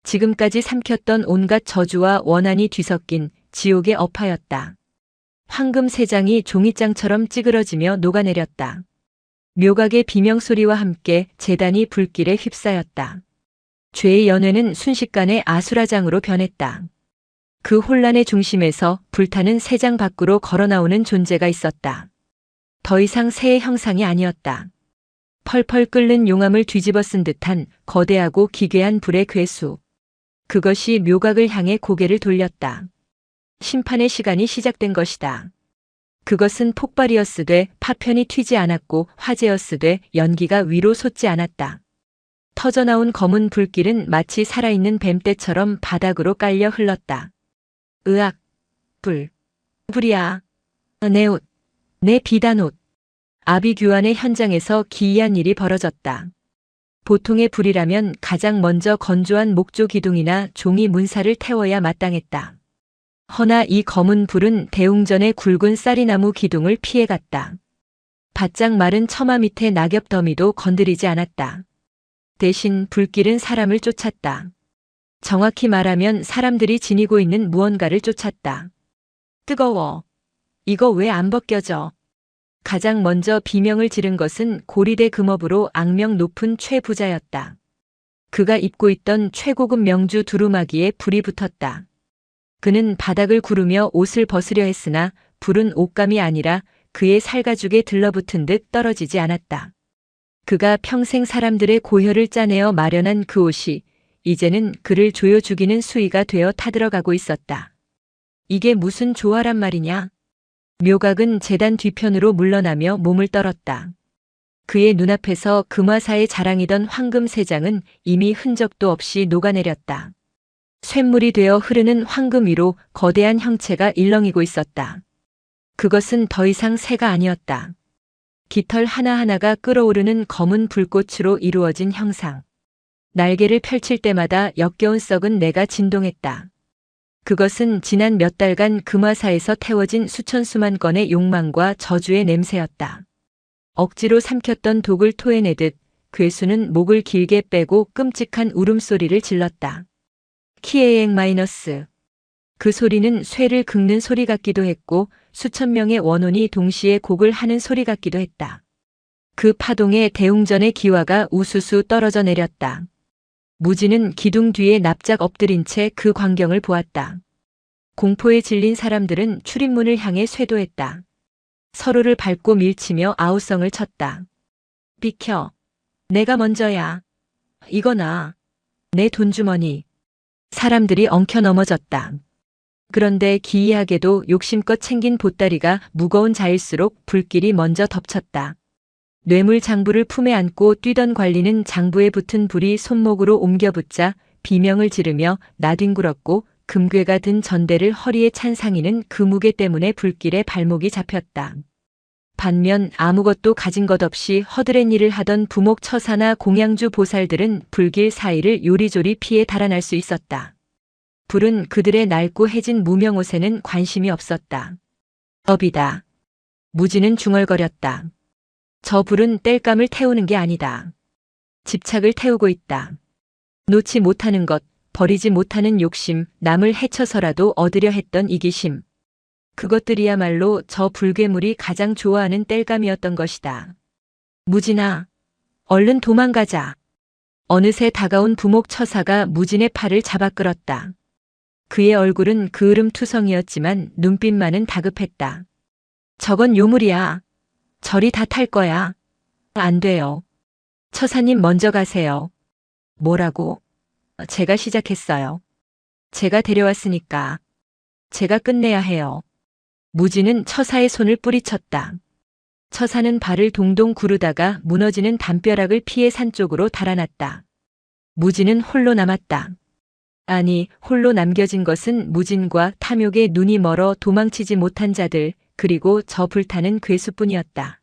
[SPEAKER 1] 지금까지 삼켰던 온갖 저주와 원한이 뒤섞인 지옥의 업화였다. 황금 세장이 종이장처럼 찌그러지며 녹아내렸다. 묘각의 비명소리와 함께 제단이 불길에 휩싸였다. 죄의 연회는 순식간에 아수라장으로 변했다. 그 혼란의 중심에서 불타는 세장 밖으로 걸어나오는 존재가 있었다. 더 이상 새의 형상이 아니었다. 펄펄 끓는 용암을 뒤집어 쓴 듯한 거대하고 기괴한 불의 괴수. 그것이 묘각을 향해 고개를 돌렸다. 심판의 시간이 시작된 것이다. 그것은 폭발이었으되 파편이 튀지 않았고 화재였으되 연기가 위로 솟지 않았다. 터져나온 검은 불길은 마치 살아있는 뱀떼처럼 바닥으로 깔려 흘렀다. 으악! 불이야. 내 옷, 내 비단 옷. 아비규환의 현장에서 기이한 일이 벌어졌다. 보통의 불이라면 가장 먼저 건조한 목조 기둥이나 종이 문사를 태워야 마땅했다. 허나 이 검은 불은 대웅전의 굵은 쌀이나무 기둥을 피해갔다. 바짝 마른 처마 밑의 낙엽 더미도 건드리지 않았다. 대신 불길은 사람을 쫓았다. 정확히 말하면 사람들이 지니고 있는 무언가를 쫓았다. 뜨거워. 이거 왜 안 벗겨져? 가장 먼저 비명을 지른 것은 고리대 금업으로 악명 높은 최부자였다. 그가 입고 있던 최고급 명주 두루마기에 불이 붙었다. 그는 바닥을 구르며 옷을 벗으려 했으나 불은 옷감이 아니라 그의 살가죽에 들러붙은 듯 떨어지지 않았다. 그가 평생 사람들의 고혈을 짜내어 마련한 그 옷이 이제는 그를 조여 죽이는 수위가 되어 타들어가고 있었다. 이게 무슨 조화란 말이냐? 묘각은 제단 뒤편으로 물러나며 몸을 떨었다. 그의 눈앞에서 금화사의 자랑이던 황금 세장은 이미 흔적도 없이 녹아내렸다. 쇳물이 되어 흐르는 황금 위로 거대한 형체가 일렁이고 있었다. 그것은 더 이상 새가 아니었다. 깃털 하나하나가 끓어오르는 검은 불꽃으로 이루어진 형상. 날개를 펼칠 때마다 역겨운 썩은 내가 진동했다. 그것은 지난 몇 달간 금화사에서 태워진 수천 수만 건의 욕망과 저주의 냄새였다. 억지로 삼켰던 독을 토해내듯 괴수는 목을 길게 빼고 끔찍한 울음소리를 질렀다. 키에엥 마이너스. 그 소리는 쇠를 긁는 소리 같기도 했고 수천 명의 원혼이 동시에 곡을 하는 소리 같기도 했다. 그 파동에 대웅전의 기와가 우수수 떨어져 내렸다. 무지는 기둥 뒤에 납작 엎드린 채 그 광경을 보았다. 공포에 질린 사람들은 출입문을 향해 쇄도했다. 서로를 밟고 밀치며 아우성을 쳤다. 비켜. 내가 먼저야. 이거나. 내 돈주머니. 사람들이 엉켜 넘어졌다. 그런데 기이하게도 욕심껏 챙긴 보따리가 무거운 자일수록 불길이 먼저 덮쳤다. 뇌물 장부를 품에 안고 뛰던 관리는 장부에 붙은 불이 손목으로 옮겨붙자 비명을 지르며 나뒹굴었고 금괴가 든 전대를 허리에 찬 상인은 그 무게 때문에 불길에 발목이 잡혔다. 반면 아무것도 가진 것 없이 허드렛 일을 하던 부목 처사나 공양주 보살들은 불길 사이를 요리조리 피해 달아날 수 있었다. 불은 그들의 낡고 해진 무명옷에는 관심이 없었다. 업이다. 무지는 중얼거렸다. 저 불은 땔감을 태우는 게 아니다. 집착을 태우고 있다. 놓지 못하는 것, 버리지 못하는 욕심, 남을 해쳐서라도 얻으려 했던 이기심. 그것들이야말로 저 불괴물이 가장 좋아하는 땔감이었던 것이다. 무진아, 얼른 도망가자. 어느새 다가온 부목 처사가 무진의 팔을 잡아 끌었다. 그의 얼굴은 그을음투성이었지만 눈빛만은 다급했다. 저건 요물이야. 저리 다 탈 거야. 안 돼요. 처사님 먼저 가세요. 뭐라고? 제가 시작했어요. 제가 데려왔으니까. 제가 끝내야 해요. 무지는 처사의 손을 뿌리쳤다. 처사는 발을 동동 구르다가 무너지는 담벼락을 피해 산 쪽으로 달아났다. 무지는 홀로 남았다. 아니, 홀로 남겨진 것은 무진과 탐욕에 눈이 멀어 도망치지 못한 자들, 그리고 저 불타는 괴수뿐이었다.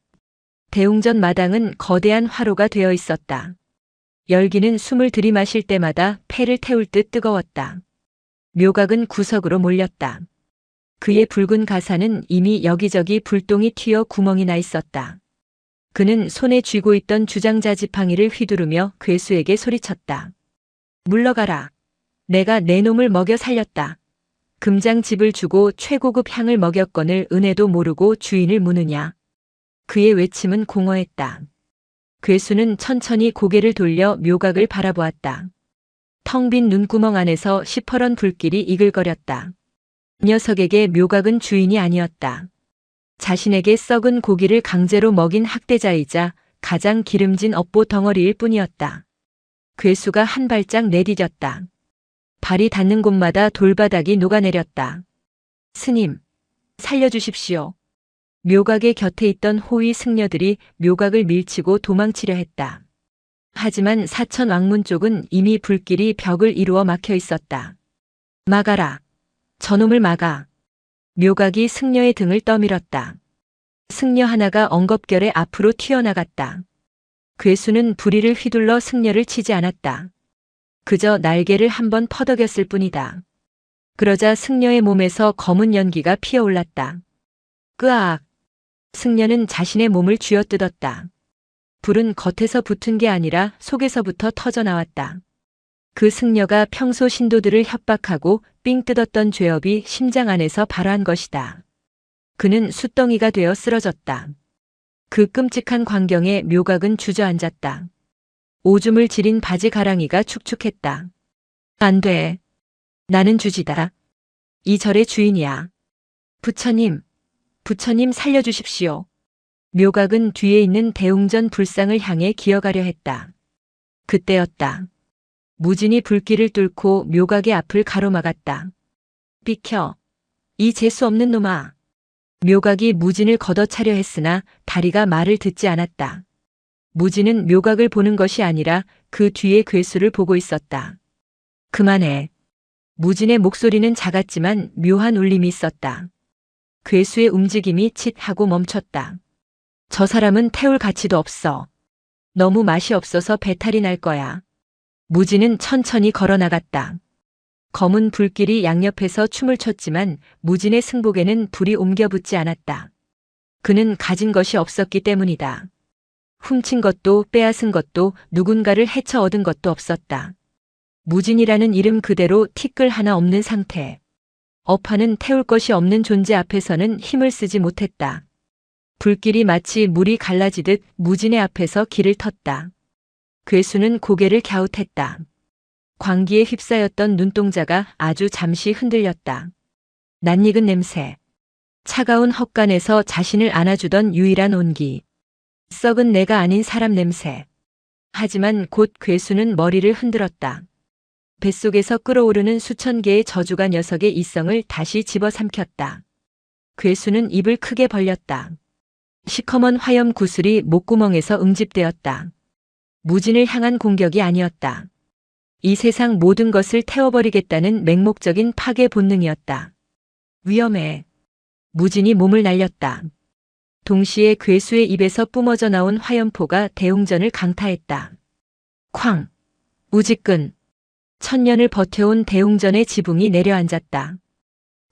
[SPEAKER 1] 대웅전 마당은 거대한 화로가 되어 있었다. 열기는 숨을 들이마실 때마다 폐를 태울 듯 뜨거웠다. 묘각은 구석으로 몰렸다. 그의 붉은 가사는 이미 여기저기 불똥이 튀어 구멍이 나 있었다. 그는 손에 쥐고 있던 주장자 지팡이를 휘두르며 괴수에게 소리쳤다. 물러가라. 내가 내 놈을 먹여 살렸다. 금장집을 주고 최고급 향을 먹였거늘 은혜도 모르고 주인을 무느냐. 그의 외침은 공허했다. 괴수는 천천히 고개를 돌려 묘각을 바라보았다. 텅 빈 눈구멍 안에서 시퍼런 불길이 이글거렸다. 녀석에게 묘각은 주인이 아니었다. 자신에게 썩은 고기를 강제로 먹인 학대자이자 가장 기름진 업보 덩어리일 뿐이었다. 괴수가 한 발짝 내디뎠다. 발이 닿는 곳마다 돌바닥이 녹아내렸다. 스님, 살려주십시오. 묘각의 곁에 있던 호위 승려들이 묘각을 밀치고 도망치려 했다. 하지만 사천 왕문 쪽은 이미 불길이 벽을 이루어 막혀 있었다. 막아라. 저놈을 막아. 묘각이 승려의 등을 떠밀었다. 승려 하나가 엉겁결에 앞으로 튀어나갔다. 괴수는 부리를 휘둘러 승려를 치지 않았다. 그저 날개를 한번 퍼덕였을 뿐이다. 그러자 승려의 몸에서 검은 연기가 피어올랐다. 끄악! 승려는 자신의 몸을 쥐어뜯었다. 불은 겉에서 붙은 게 아니라 속에서부터 터져나왔다. 그 승려가 평소 신도들을 협박하고 삥 뜯었던 죄업이 심장 안에서 발화한 것이다. 그는 숫덩이가 되어 쓰러졌다. 그 끔찍한 광경에 묘각은 주저앉았다. 오줌을 지린 바지 가랑이가 축축했다. 안 돼. 나는 주지다. 이 절의 주인이야. 부처님, 부처님 살려주십시오. 묘각은 뒤에 있는 대웅전 불상을 향해 기어가려 했다. 그때였다. 무진이 불길을 뚫고 묘각의 앞을 가로막았다. 비켜. 이 재수 없는 놈아. 묘각이 무진을 걷어차려 했으나 다리가 말을 듣지 않았다. 무진은 묘각을 보는 것이 아니라 그 뒤에 괴수를 보고 있었다. 그만해. 무진의 목소리는 작았지만 묘한 울림이 있었다. 괴수의 움직임이 칫 하고 멈췄다. 저 사람은 태울 가치도 없어. 너무 맛이 없어서 배탈이 날 거야. 무진은 천천히 걸어나갔다. 검은 불길이 양옆에서 춤을 췄지만 무진의 승복에는 불이 옮겨붙지 않았다. 그는 가진 것이 없었기 때문이다. 훔친 것도 빼앗은 것도 누군가를 해쳐 얻은 것도 없었다. 무진이라는 이름 그대로 티끌 하나 없는 상태. 업화는 태울 것이 없는 존재 앞에서는 힘을 쓰지 못했다. 불길이 마치 물이 갈라지듯 무진의 앞에서 길을 텄다. 괴수는 고개를 갸웃했다. 광기에 휩싸였던 눈동자가 아주 잠시 흔들렸다. 낯익은 냄새. 차가운 헛간에서 자신을 안아주던 유일한 온기. 썩은 내가 아닌 사람 냄새. 하지만 곧 괴수는 머리를 흔들었다. 뱃속에서 끓어오르는 수천 개의 저주가 녀석의 이성을 다시 집어삼켰다. 괴수는 입을 크게 벌렸다. 시커먼 화염 구슬이 목구멍에서 응집되었다. 무진을 향한 공격이 아니었다. 이 세상 모든 것을 태워버리겠다는 맹목적인 파괴 본능이었다. 위험해. 무진이 몸을 날렸다. 동시에 괴수의 입에서 뿜어져 나온 화염포가 대웅전을 강타했다. 쾅! 우지끈! 천년을 버텨온 대웅전의 지붕이 내려앉았다.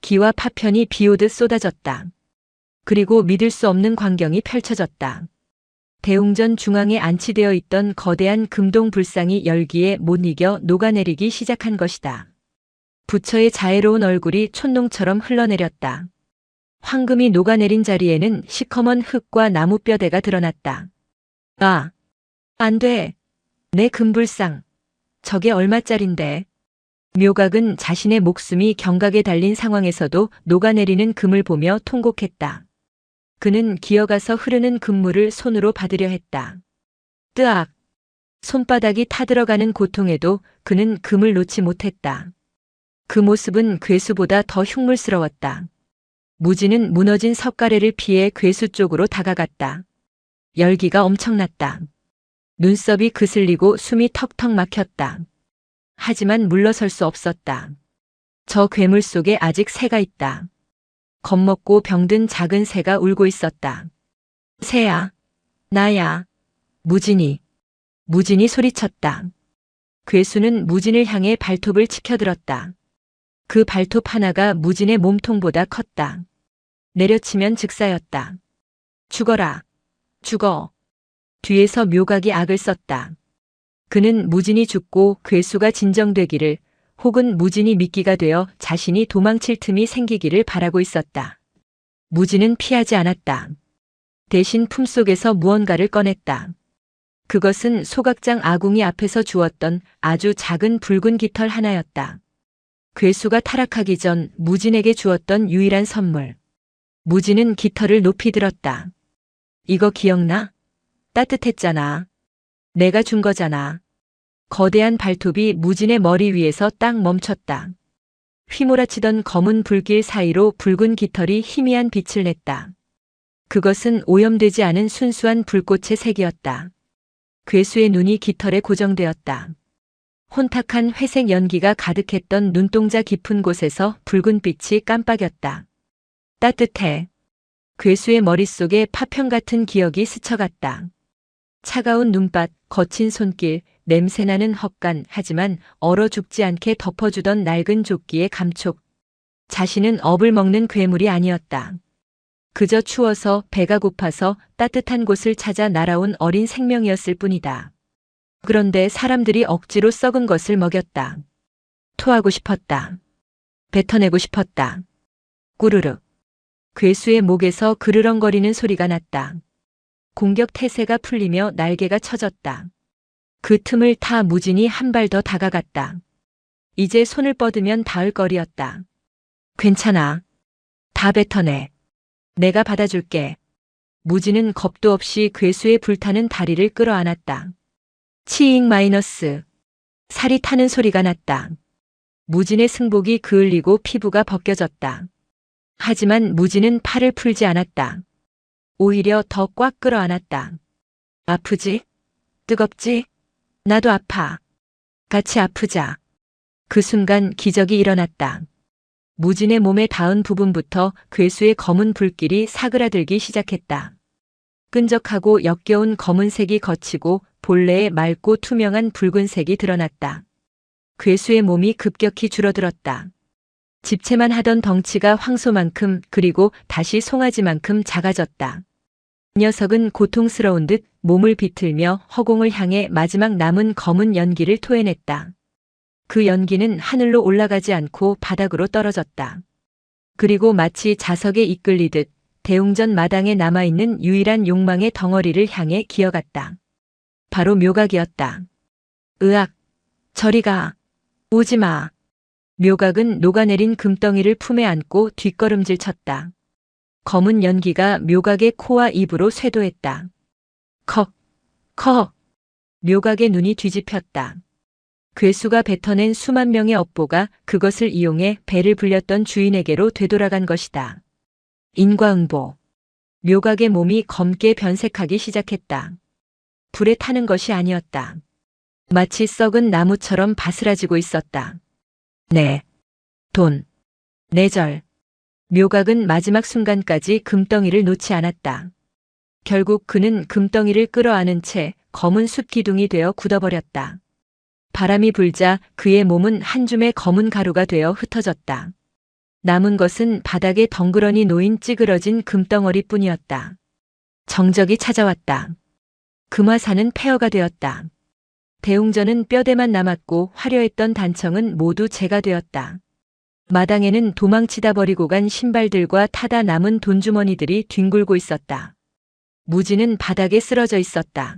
[SPEAKER 1] 기와 파편이 비오듯 쏟아졌다. 그리고 믿을 수 없는 광경이 펼쳐졌다. 대웅전 중앙에 안치되어 있던 거대한 금동 불상이 열기에 못 이겨 녹아내리기 시작한 것이다. 부처의 자애로운 얼굴이 촛농처럼 흘러내렸다. 황금이 녹아내린 자리에는 시커먼 흙과 나무뼈대가 드러났다. 아! 안 돼! 내 금불상! 저게 얼마짜린데? 묘각은 자신의 목숨이 경각에 달린 상황에서도 녹아내리는 금을 보며 통곡했다. 그는 기어가서 흐르는 금물을 손으로 받으려 했다. 뜨악! 손바닥이 타들어가는 고통에도 그는 금을 놓지 못했다. 그 모습은 괴수보다 더 흉물스러웠다. 무진은 무너진 석가래를 피해 괴수 쪽으로 다가갔다. 열기가 엄청났다. 눈썹이 그슬리고 숨이 턱턱 막혔다. 하지만 물러설 수 없었다. 저 괴물 속에 아직 새가 있다. 겁먹고 병든 작은 새가 울고 있었다. 새야, 나야. 무진이 소리쳤다. 괴수는 무진을 향해 발톱을 치켜들었다. 그 발톱 하나가 무진의 몸통보다 컸다. 내려치면 즉사였다. 죽어라. 죽어. 뒤에서 묘각이 악을 썼다. 그는 무진이 죽고 괴수가 진정되기를 혹은 무진이 미끼가 되어 자신이 도망칠 틈이 생기기를 바라고 있었다. 무진은 피하지 않았다. 대신 품속에서 무언가를 꺼냈다. 그것은 소각장 아궁이 앞에서 주었던 아주 작은 붉은 깃털 하나였다. 괴수가 타락하기 전 무진에게 주었던 유일한 선물. 무진은 깃털을 높이 들었다. 이거 기억나? 따뜻했잖아. 내가 준 거잖아. 거대한 발톱이 무진의 머리 위에서 딱 멈췄다. 휘몰아치던 검은 불길 사이로 붉은 깃털이 희미한 빛을 냈다. 그것은 오염되지 않은 순수한 불꽃의 색이었다. 괴수의 눈이 깃털에 고정되었다. 혼탁한 회색 연기가 가득했던 눈동자 깊은 곳에서 붉은 빛이 깜빡였다. 따뜻해. 괴수의 머릿속에 파편 같은 기억이 스쳐갔다. 차가운 눈밭, 거친 손길, 냄새나는 헛간, 하지만 얼어 죽지 않게 덮어주던 낡은 조끼의 감촉. 자신은 업을 먹는 괴물이 아니었다. 그저 추워서 배가 고파서 따뜻한 곳을 찾아 날아온 어린 생명이었을 뿐이다. 그런데 사람들이 억지로 썩은 것을 먹였다. 토하고 싶었다. 뱉어내고 싶었다. 꾸르륵. 괴수의 목에서 그르렁거리는 소리가 났다. 공격 태세가 풀리며 날개가 쳐졌다. 그 틈을 타 무진이 한 발 더 다가갔다. 이제 손을 뻗으면 닿을 거리였다. 괜찮아. 다 뱉어내. 내가 받아줄게. 무진은 겁도 없이 괴수의 불타는 다리를 끌어안았다. 치잉 마이너스. 살이 타는 소리가 났다. 무진의 승복이 그을리고 피부가 벗겨졌다. 하지만 무진은 팔을 풀지 않았다. 오히려 더 꽉 끌어안았다. 아프지? 뜨겁지? 나도 아파. 같이 아프자. 그 순간 기적이 일어났다. 무진의 몸에 닿은 부분부터 괴수의 검은 불길이 사그라들기 시작했다. 끈적하고 역겨운 검은색이 걷히고 본래의 맑고 투명한 붉은색이 드러났다. 괴수의 몸이 급격히 줄어들었다. 집채만 하던 덩치가 황소만큼 그리고 다시 송아지만큼 작아졌다. 녀석은 고통스러운 듯 몸을 비틀며 허공을 향해 마지막 남은 검은 연기를 토해냈다. 그 연기는 하늘로 올라가지 않고 바닥으로 떨어졌다. 그리고 마치 자석에 이끌리듯 대웅전 마당에 남아있는 유일한 욕망의 덩어리를 향해 기어갔다. 바로 묘각이었다. 으악! 저리 가! 오지 마! 묘각은 녹아내린 금덩이를 품에 안고 뒷걸음질 쳤다. 검은 연기가 묘각의 코와 입으로 쇄도했다. 컥! 컥! 묘각의 눈이 뒤집혔다. 괴수가 뱉어낸 수만 명의 업보가 그것을 이용해 배를 불렸던 주인에게로 되돌아간 것이다. 인과응보. 묘각의 몸이 검게 변색하기 시작했다. 불에 타는 것이 아니었다. 마치 썩은 나무처럼 바스라지고 있었다. 네. 돈. 뇌절. 묘각은 마지막 순간까지 금덩이를 놓지 않았다. 결국 그는 금덩이를 끌어안은 채 검은 숯 기둥이 되어 굳어버렸다. 바람이 불자 그의 몸은 한 줌의 검은 가루가 되어 흩어졌다. 남은 것은 바닥에 덩그러니 놓인 찌그러진 금덩어리뿐이었다. 정적이 찾아왔다. 금화산은 폐허가 되었다. 대웅전은 뼈대만 남았고 화려했던 단청은 모두 재가 되었다. 마당에는 도망치다 버리고 간 신발들과 타다 남은 돈주머니들이 뒹굴고 있었다. 무진은 바닥에 쓰러져 있었다.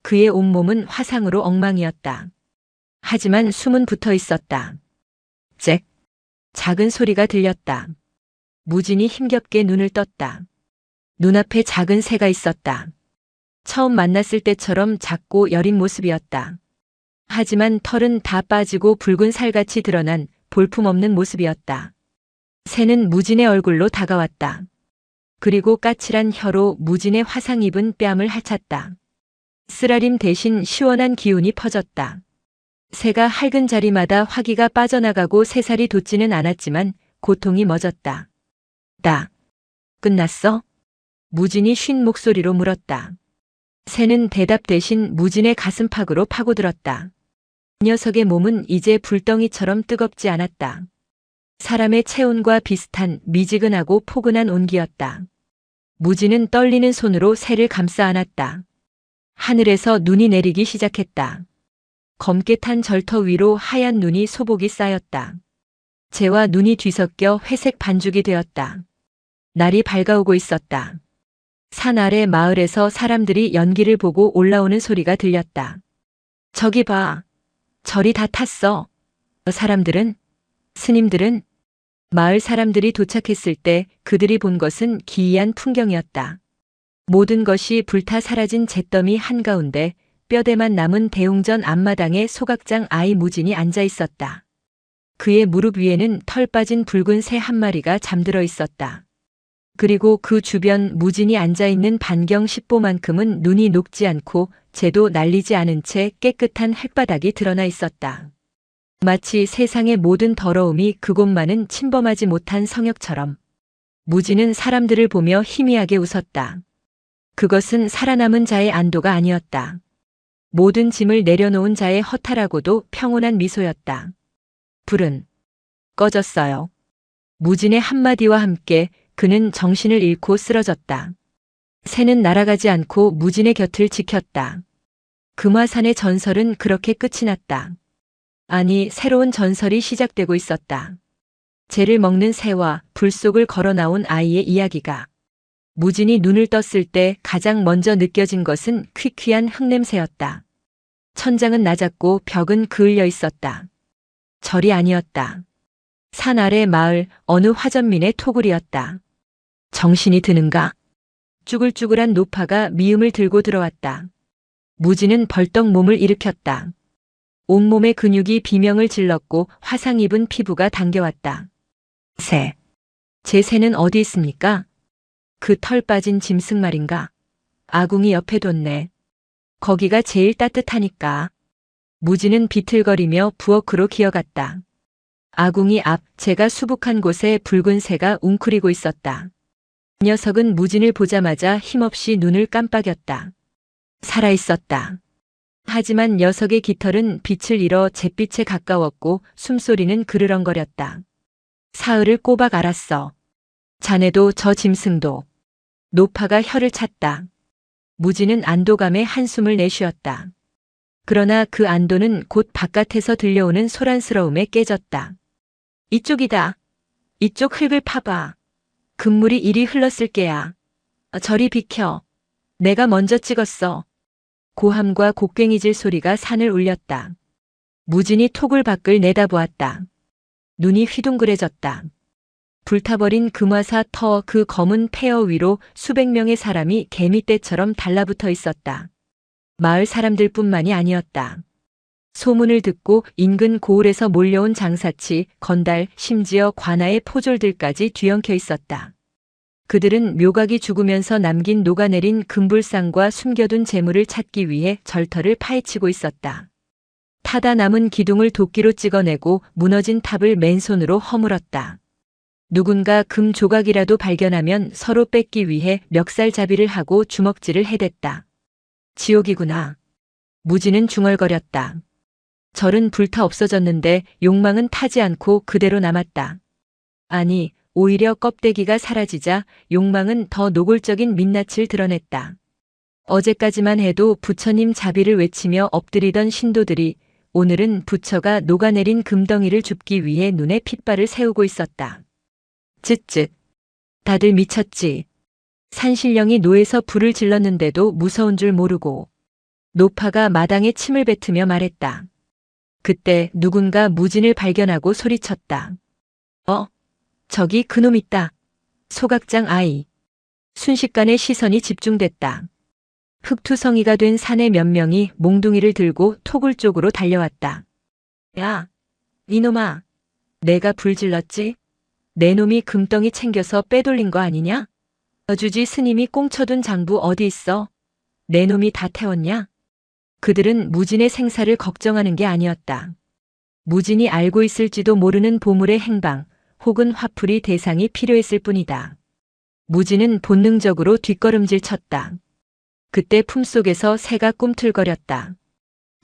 [SPEAKER 1] 그의 온몸은 화상으로 엉망이었다. 하지만 숨은 붙어 있었다. 잭! 작은 소리가 들렸다. 무진이 힘겹게 눈을 떴다. 눈앞에 작은 새가 있었다. 처음 만났을 때처럼 작고 여린 모습이었다. 하지만 털은 다 빠지고 붉은 살같이 드러난 볼품없는 모습이었다. 새는 무진의 얼굴로 다가왔다. 그리고 까칠한 혀로 무진의 화상 입은 뺨을 핥았다. 쓰라림 대신 시원한 기운이 퍼졌다. 새가 핥은 자리마다 화기가 빠져나가고 새살이 돋지는 않았지만 고통이 멎었다. 나 끝났어? 무진이 쉰 목소리로 물었다. 새는 대답 대신 무진의 가슴팍으로 파고들었다. 녀석의 몸은 이제 불덩이처럼 뜨겁지 않았다. 사람의 체온과 비슷한 미지근하고 포근한 온기였다. 무지는 떨리는 손으로 새를 감싸 안았다. 하늘에서 눈이 내리기 시작했다. 검게 탄 절터 위로 하얀 눈이 소복이 쌓였다. 재와 눈이 뒤섞여 회색 반죽이 되었다. 날이 밝아오고 있었다. 산 아래 마을에서 사람들이 연기를 보고 올라오는 소리가 들렸다. 저기 봐. 절이 다 탔어. 사람들은? 스님들은? 마을 사람들이 도착했을 때 그들이 본 것은 기이한 풍경이었다. 모든 것이 불타 사라진 잿더미 한가운데 뼈대만 남은 대웅전 앞마당에 소각장 아이 무진이 앉아 있었다. 그의 무릎 위에는 털 빠진 붉은 새 한 마리가 잠들어 있었다. 그리고 그 주변 무진이 앉아있는 반경 10보만큼은 눈이 녹지 않고 재도 날리지 않은 채 깨끗한 흙바닥이 드러나 있었다. 마치 세상의 모든 더러움이 그곳만은 침범하지 못한 성역처럼. 무진은 사람들을 보며 희미하게 웃었다. 그것은 살아남은 자의 안도가 아니었다. 모든 짐을 내려놓은 자의 허탈하고도 평온한 미소였다. 불은 꺼졌어요. 무진의 한마디와 함께 그는 정신을 잃고 쓰러졌다. 새는 날아가지 않고 무진의 곁을 지켰다. 금화산의 전설은 그렇게 끝이 났다. 아니, 새로운 전설이 시작되고 있었다. 재를 먹는 새와 불 속을 걸어 나온 아이의 이야기가. 무진이 눈을 떴을 때 가장 먼저 느껴진 것은 퀴퀴한 흙냄새였다. 천장은 낮았고 벽은 그을려 있었다. 절이 아니었다. 산 아래 마을 어느 화전민의 토굴이었다. 정신이 드는가? 쭈글쭈글한 노파가 미음을 들고 들어왔다. 무진은 벌떡 몸을 일으켰다. 온몸의 근육이 비명을 질렀고 화상 입은 피부가 당겨왔다. 새. 제 새는 어디 있습니까? 그 털 빠진 짐승 말인가? 아궁이 옆에 뒀네. 거기가 제일 따뜻하니까. 무진은 비틀거리며 부엌으로 기어갔다. 아궁이 앞 재가 수북한 곳에 붉은 새가 웅크리고 있었다. 녀석은 무진을 보자마자 힘없이 눈을 깜빡였다. 살아있었다. 하지만 녀석의 깃털은 빛을 잃어 잿빛에 가까웠고 숨소리는 그르렁거렸다. 사흘을 꼬박 앓았어. 자네도 저 짐승도. 노파가 혀를 찼다. 무진은 안도감에 한숨을 내쉬었다. 그러나 그 안도는 곧 바깥에서 들려오는 소란스러움에 깨졌다. 이쪽이다. 이쪽 흙을 파봐. 금물이 이리 흘렀을 게야. 저리 비켜. 내가 먼저 찍었어. 고함과 곡괭이질 소리가 산을 울렸다. 무진이 톡을 밖을 내다보았다. 눈이 휘둥그레졌다. 불타버린 금화사 터 그 검은 폐허 위로 수백 명의 사람이 개미떼처럼 달라붙어 있었다. 마을 사람들뿐만이 아니었다. 소문을 듣고 인근 고을에서 몰려온 장사치, 건달, 심지어 관아의 포졸들까지 뒤엉켜 있었다. 그들은 묘각이 죽으면서 남긴 녹아내린 금불상과 숨겨둔 재물을 찾기 위해 절터를 파헤치고 있었다. 타다 남은 기둥을 도끼로 찍어내고 무너진 탑을 맨손으로 허물었다. 누군가 금 조각이라도 발견하면 서로 뺏기 위해 멱살잡이를 하고 주먹질을 해댔다. 지옥이구나. 무지는 중얼거렸다. 절은 불타 없어졌는데 욕망은 타지 않고 그대로 남았다. 아니, 오히려 껍데기가 사라지자 욕망은 더 노골적인 민낯을 드러냈다. 어제까지만 해도 부처님 자비를 외치며 엎드리던 신도들이 오늘은 부처가 녹아내린 금덩이를 줍기 위해 눈에 핏발을 세우고 있었다. 쯧쯧. 다들 미쳤지. 산신령이 노에서 불을 질렀는데도 무서운 줄 모르고. 노파가 마당에 침을 뱉으며 말했다. 그때 누군가 무진을 발견하고 소리쳤다. 저기 그놈 있다. 소각장 아이. 순식간에 시선이 집중됐다. 흑투성이가 된 사내 몇 명이 몽둥이를 들고 토굴 쪽으로 달려왔다. 야, 이놈아. 내가 불 질렀지? 내 놈이 금덩이 챙겨서 빼돌린 거 아니냐? 어주지 스님이 꽁쳐둔 장부 어디 있어? 내 놈이 다 태웠냐? 그들은 무진의 생사를 걱정하는 게 아니었다. 무진이 알고 있을지도 모르는 보물의 행방 혹은 화풀이 대상이 필요했을 뿐이다. 무진은 본능적으로 뒷걸음질 쳤다. 그때 품속에서 새가 꿈틀거렸다.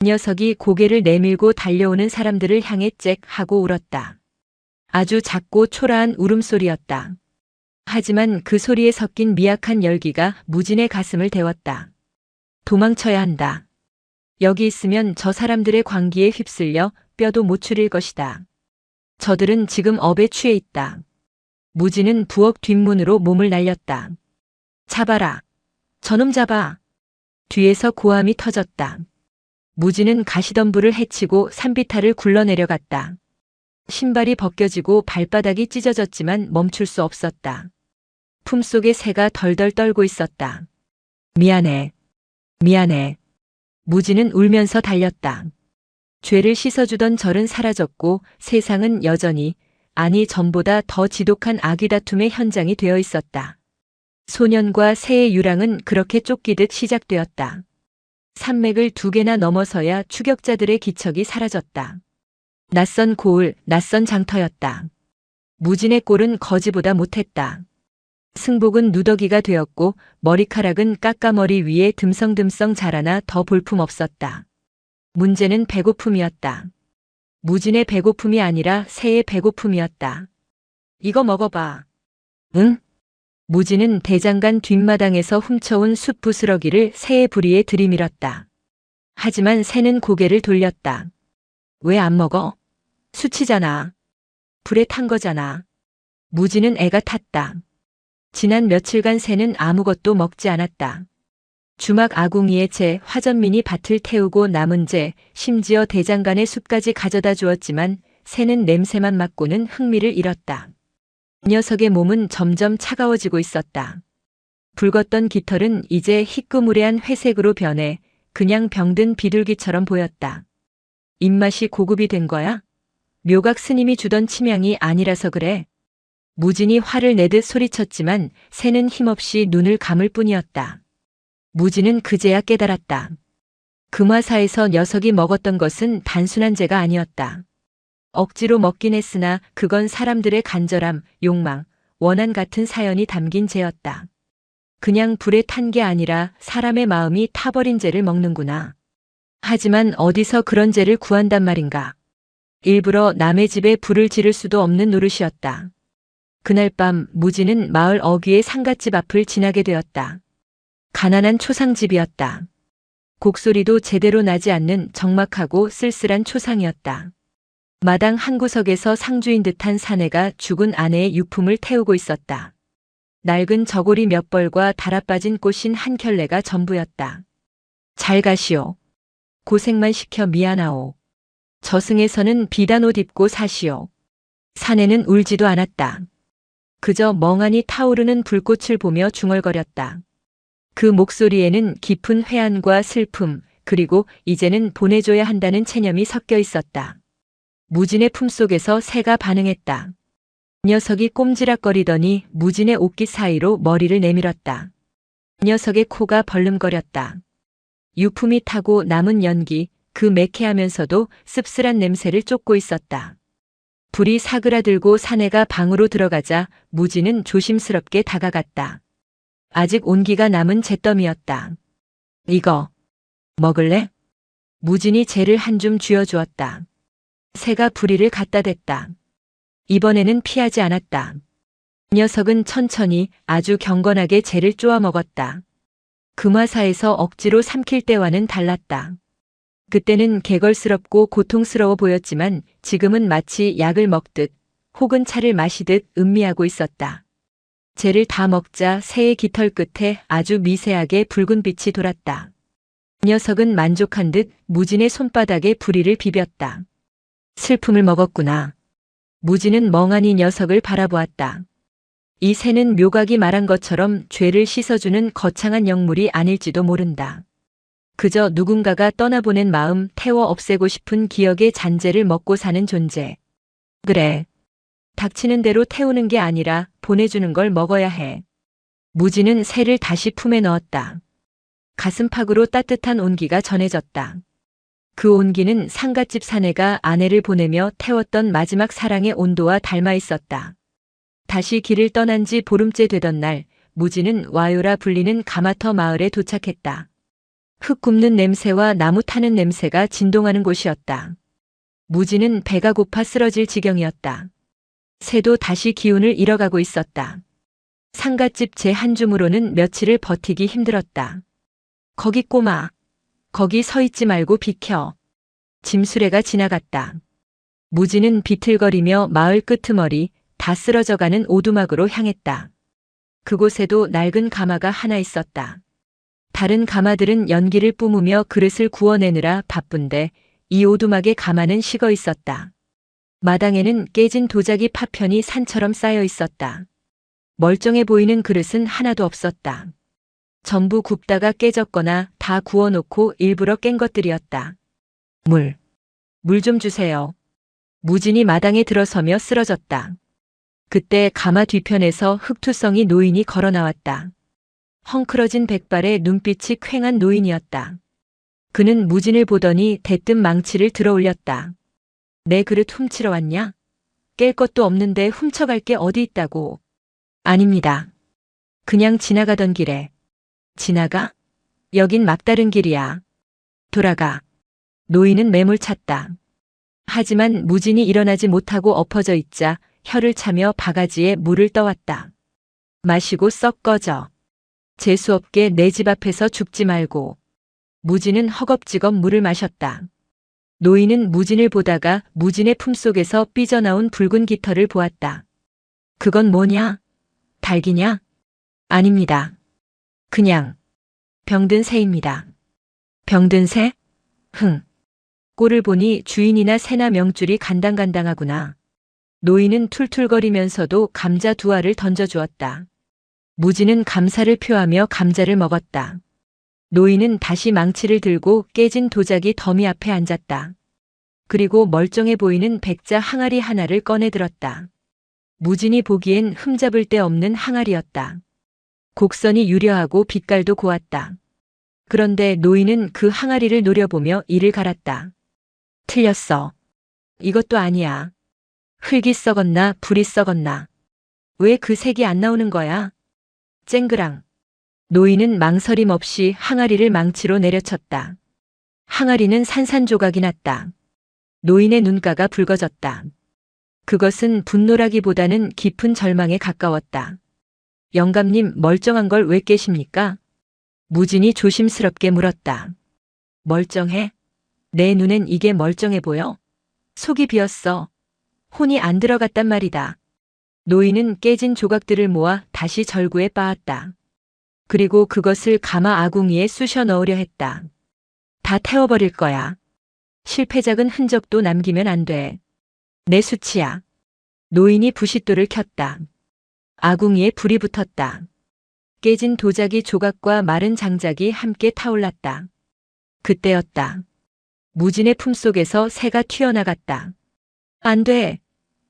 [SPEAKER 1] 녀석이 고개를 내밀고 달려오는 사람들을 향해 짹 하고 울었다. 아주 작고 초라한 울음소리였다. 하지만 그 소리에 섞인 미약한 열기가 무진의 가슴을 데웠다. 도망쳐야 한다. 여기 있으면 저 사람들의 광기에 휩쓸려 뼈도 못 추릴 것이다. 저들은 지금 업에 취해 있다. 무진은 부엌 뒷문으로 몸을 날렸다. 잡아라. 저놈 잡아. 뒤에서 고함이 터졌다. 무진은 가시덤불을 헤치고 산비탈을 굴러내려갔다. 신발이 벗겨지고 발바닥이 찢어졌지만 멈출 수 없었다. 품속에 새가 덜덜 떨고 있었다. 미안해. 미안해. 무진은 울면서 달렸다. 죄를 씻어주던 절은 사라졌고 세상은 여전히, 아니 전보다 더 지독한 아귀 다툼의 현장이 되어 있었다. 소년과 새의 유랑은 그렇게 쫓기듯 시작되었다. 산맥을 2개나 넘어서야 추격자들의 기척이 사라졌다. 낯선 고을, 낯선 장터였다. 무진의 꼴은 거지보다 못했다. 승복은 누더기가 되었고 머리카락은 까까머리 위에 듬성듬성 자라나 더 볼품없었다. 문제는 배고픔이었다. 무진의 배고픔이 아니라 새의 배고픔이었다. 이거 먹어봐. 응? 무진은 대장간 뒷마당에서 훔쳐온 숯 부스러기를 새의 부리에 들이밀었다. 하지만 새는 고개를 돌렸다. 왜 안 먹어? 숯이잖아. 불에 탄 거잖아. 무진은 애가 탔다. 지난 며칠간 새는 아무것도 먹지 않았다. 주막 아궁이에 채 화전민이 밭을 태우고 남은 재, 심지어 대장간의 숯까지 가져다 주었지만 새는 냄새만 맡고는 흥미를 잃었다. 녀석의 몸은 점점 차가워지고 있었다. 붉었던 깃털은 이제 희끄무레한 회색으로 변해 그냥 병든 비둘기처럼 보였다. 입맛이 고급이 된 거야? 묘각 스님이 주던 침향이 아니라서 그래. 무진이 화를 내듯 소리쳤지만 새는 힘없이 눈을 감을 뿐이었다. 무진은 그제야 깨달았다. 금화사에서 녀석이 먹었던 것은 단순한 죄가 아니었다. 억지로 먹긴 했으나 그건 사람들의 간절함, 욕망, 원한 같은 사연이 담긴 죄였다. 그냥 불에 탄 게 아니라 사람의 마음이 타버린 죄를 먹는구나. 하지만 어디서 그런 죄를 구한단 말인가. 일부러 남의 집에 불을 지를 수도 없는 노릇이었다. 그날 밤 무진은 마을 어귀의 상갓집 앞을 지나게 되었다. 가난한 초상집이었다. 곡소리도 제대로 나지 않는 적막하고 쓸쓸한 초상이었다. 마당 한 구석에서 상주인 듯한 사내가 죽은 아내의 유품을 태우고 있었다. 낡은 저고리 몇 벌과 달아빠진 꽃신 한 켤레가 전부였다. 잘 가시오. 고생만 시켜 미안하오. 저승에서는 비단 옷 입고 사시오. 사내는 울지도 않았다. 그저 멍하니 타오르는 불꽃을 보며 중얼거렸다. 그 목소리에는 깊은 회한과 슬픔, 그리고 이제는 보내줘야 한다는 체념이 섞여 있었다. 무진의 품속에서 새가 반응했다. 녀석이 꼼지락거리더니 무진의 옷깃 사이로 머리를 내밀었다. 녀석의 코가 벌름거렸다. 유품이 타고 남은 연기, 그 매캐하면서도 씁쓸한 냄새를 쫓고 있었다. 불이 사그라들고 사내가 방으로 들어가자 무진은 조심스럽게 다가갔다. 아직 온기가 남은 잿더미였다. 이거 먹을래? 무진이 재를 한 줌 쥐어주었다. 새가 부리를 갖다 댔다. 이번에는 피하지 않았다. 녀석은 천천히 아주 경건하게 재를 쪼아 먹었다. 금화사에서 억지로 삼킬 때와는 달랐다. 그때는 개걸스럽고 고통스러워 보였지만 지금은 마치 약을 먹듯 혹은 차를 마시듯 음미하고 있었다. 재를 다 먹자 새의 깃털 끝에 아주 미세하게 붉은 빛이 돌았다. 녀석은 만족한 듯 무진의 손바닥에 부리를 비볐다. 슬픔을 먹었구나. 무진은 멍하니 녀석을 바라보았다. 이 새는 묘각이 말한 것처럼 죄를 씻어주는 거창한 영물이 아닐지도 모른다. 그저 누군가가 떠나보낸 마음 태워 없애고 싶은 기억의 잔재를 먹고 사는 존재. 그래. 닥치는 대로 태우는 게 아니라 보내주는 걸 먹어야 해. 무진은 새를 다시 품에 넣었다. 가슴팍으로 따뜻한 온기가 전해졌다. 그 온기는 상갓집 사내가 아내를 보내며 태웠던 마지막 사랑의 온도와 닮아 있었다. 다시 길을 떠난 지 보름째 되던 날, 무진은 와요라 불리는 가마터 마을에 도착했다. 흙 굽는 냄새와 나무 타는 냄새가 진동하는 곳이었다. 무진은 배가 고파 쓰러질 지경이었다. 새도 다시 기운을 잃어가고 있었다. 상갓집 제 한 줌으로는 며칠을 버티기 힘들었다. 거기 꼬마. 거기 서 있지 말고 비켜. 짐수레가 지나갔다. 무지는 비틀거리며 마을 끄트머리 다 쓰러져가는 오두막으로 향했다. 그곳에도 낡은 가마가 하나 있었다. 다른 가마들은 연기를 뿜으며 그릇을 구워내느라 바쁜데 이 오두막의 가마는 식어 있었다. 마당에는 깨진 도자기 파편이 산처럼 쌓여 있었다. 멀쩡해 보이는 그릇은 하나도 없었다. 전부 굽다가 깨졌거나 다 구워놓고 일부러 깬 것들이었다. 물 좀 주세요. 무진이 마당에 들어서며 쓰러졌다. 그때 가마 뒤편에서 흑투성이 노인이 걸어 나왔다. 헝클어진 백발에 눈빛이 퀭한 노인이었다. 그는 무진을 보더니 대뜸 망치를 들어 올렸다. 내 그릇 훔치러 왔냐? 깰 것도 없는데 훔쳐갈 게 어디 있다고. 아닙니다. 그냥 지나가던 길에. 지나가? 여긴 막다른 길이야. 돌아가. 노인은 매몰찼다. 하지만 무진이 일어나지 못하고 엎어져 있자 혀를 차며 바가지에 물을 떠왔다. 마시고 썩 꺼져. 재수없게 내 집 앞에서 죽지 말고. 무진은 허겁지겁 물을 마셨다. 노인은 무진을 보다가 무진의 품속에서 삐져나온 붉은 깃털을 보았다. 그건 뭐냐? 닭이냐? 아닙니다. 그냥 병든 새입니다. 병든 새? 꼴을 보니 주인이나 새나 명줄이 간당간당하구나. 노인은 툴툴거리면서도 감자 두 알을 던져주었다. 무진은 감사를 표하며 감자를 먹었다. 노인은 다시 망치를 들고 깨진 도자기 더미 앞에 앉았다. 그리고 멀쩡해 보이는 백자 항아리 하나를 꺼내 들었다. 무진이 보기엔 흠잡을 데 없는 항아리였다. 곡선이 유려하고 빛깔도 고왔다. 그런데 노인은 그 항아리를 노려보며 이를 갈았다. 틀렸어. 이것도 아니야. 흙이 썩었나 불이 썩었나. 왜 그 색이 안 나오는 거야? 쨍그랑. 노인은 망설임 없이 항아리를 망치로 내려쳤다. 항아리는 산산조각이 났다. 노인의 눈가가 붉어졌다. 그것은 분노라기보다는 깊은 절망에 가까웠다. 영감님, 멀쩡한 걸 왜 깨십니까? 무진이 조심스럽게 물었다. 멀쩡해? 내 눈엔 이게 멀쩡해 보여? 속이 비었어. 혼이 안 들어갔단 말이다. 노인은 깨진 조각들을 모아 다시 절구에 빻았다. 그리고 그것을 가마 아궁이에 쑤셔 넣으려 했다. 다 태워버릴 거야. 실패작은 흔적도 남기면 안 돼. 내 수치야. 노인이 부싯돌을 켰다. 아궁이에 불이 붙었다. 깨진 도자기 조각과 마른 장작이 함께 타올랐다. 그때였다. 무진의 품속에서 새가 튀어나갔다. 안 돼.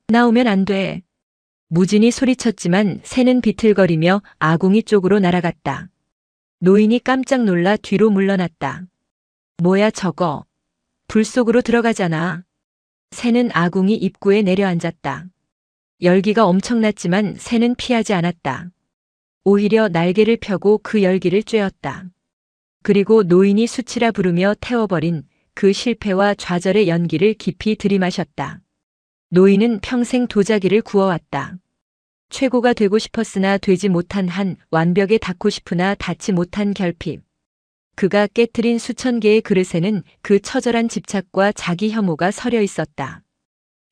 [SPEAKER 1] 나오면 안 돼. 무진이 소리쳤지만 새는 비틀거리며 아궁이 쪽으로 날아갔다. 노인이 깜짝 놀라 뒤로 물러났다. 뭐야 저거. 불 속으로 들어가잖아. 새는 아궁이 입구에 내려앉았다. 열기가 엄청났지만 새는 피하지 않았다. 오히려 날개를 펴고 그 열기를 쬐었다. 그리고 노인이 수치라 부르며 태워버린 그 실패와 좌절의 연기를 깊이 들이마셨다. 노인은 평생 도자기를 구워왔다. 최고가 되고 싶었으나 되지 못한 한 완벽에 닿고 싶으나 닿지 못한 결핍. 그가 깨트린 수천 개의 그릇에는 그 처절한 집착과 자기 혐오가 서려 있었다.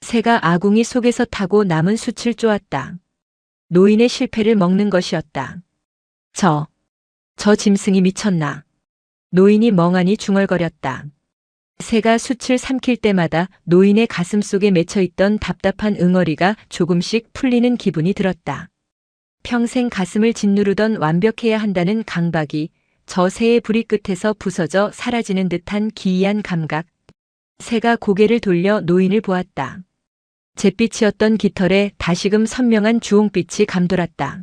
[SPEAKER 1] 새가 아궁이 속에서 타고 남은 숯을 쪼았다. 노인의 실패를 먹는 것이었다. 저 짐승이 미쳤나. 노인이 멍하니 중얼거렸다. 새가 숯을 삼킬 때마다 노인의 가슴 속에 맺혀있던 답답한 응어리가 조금씩 풀리는 기분이 들었다. 평생 가슴을 짓누르던 완벽해야 한다는 강박이 저 새의 부리 끝에서 부서져 사라지는 듯한 기이한 감각. 새가 고개를 돌려 노인을 보았다. 잿빛이었던 깃털에 다시금 선명한 주홍빛이 감돌았다.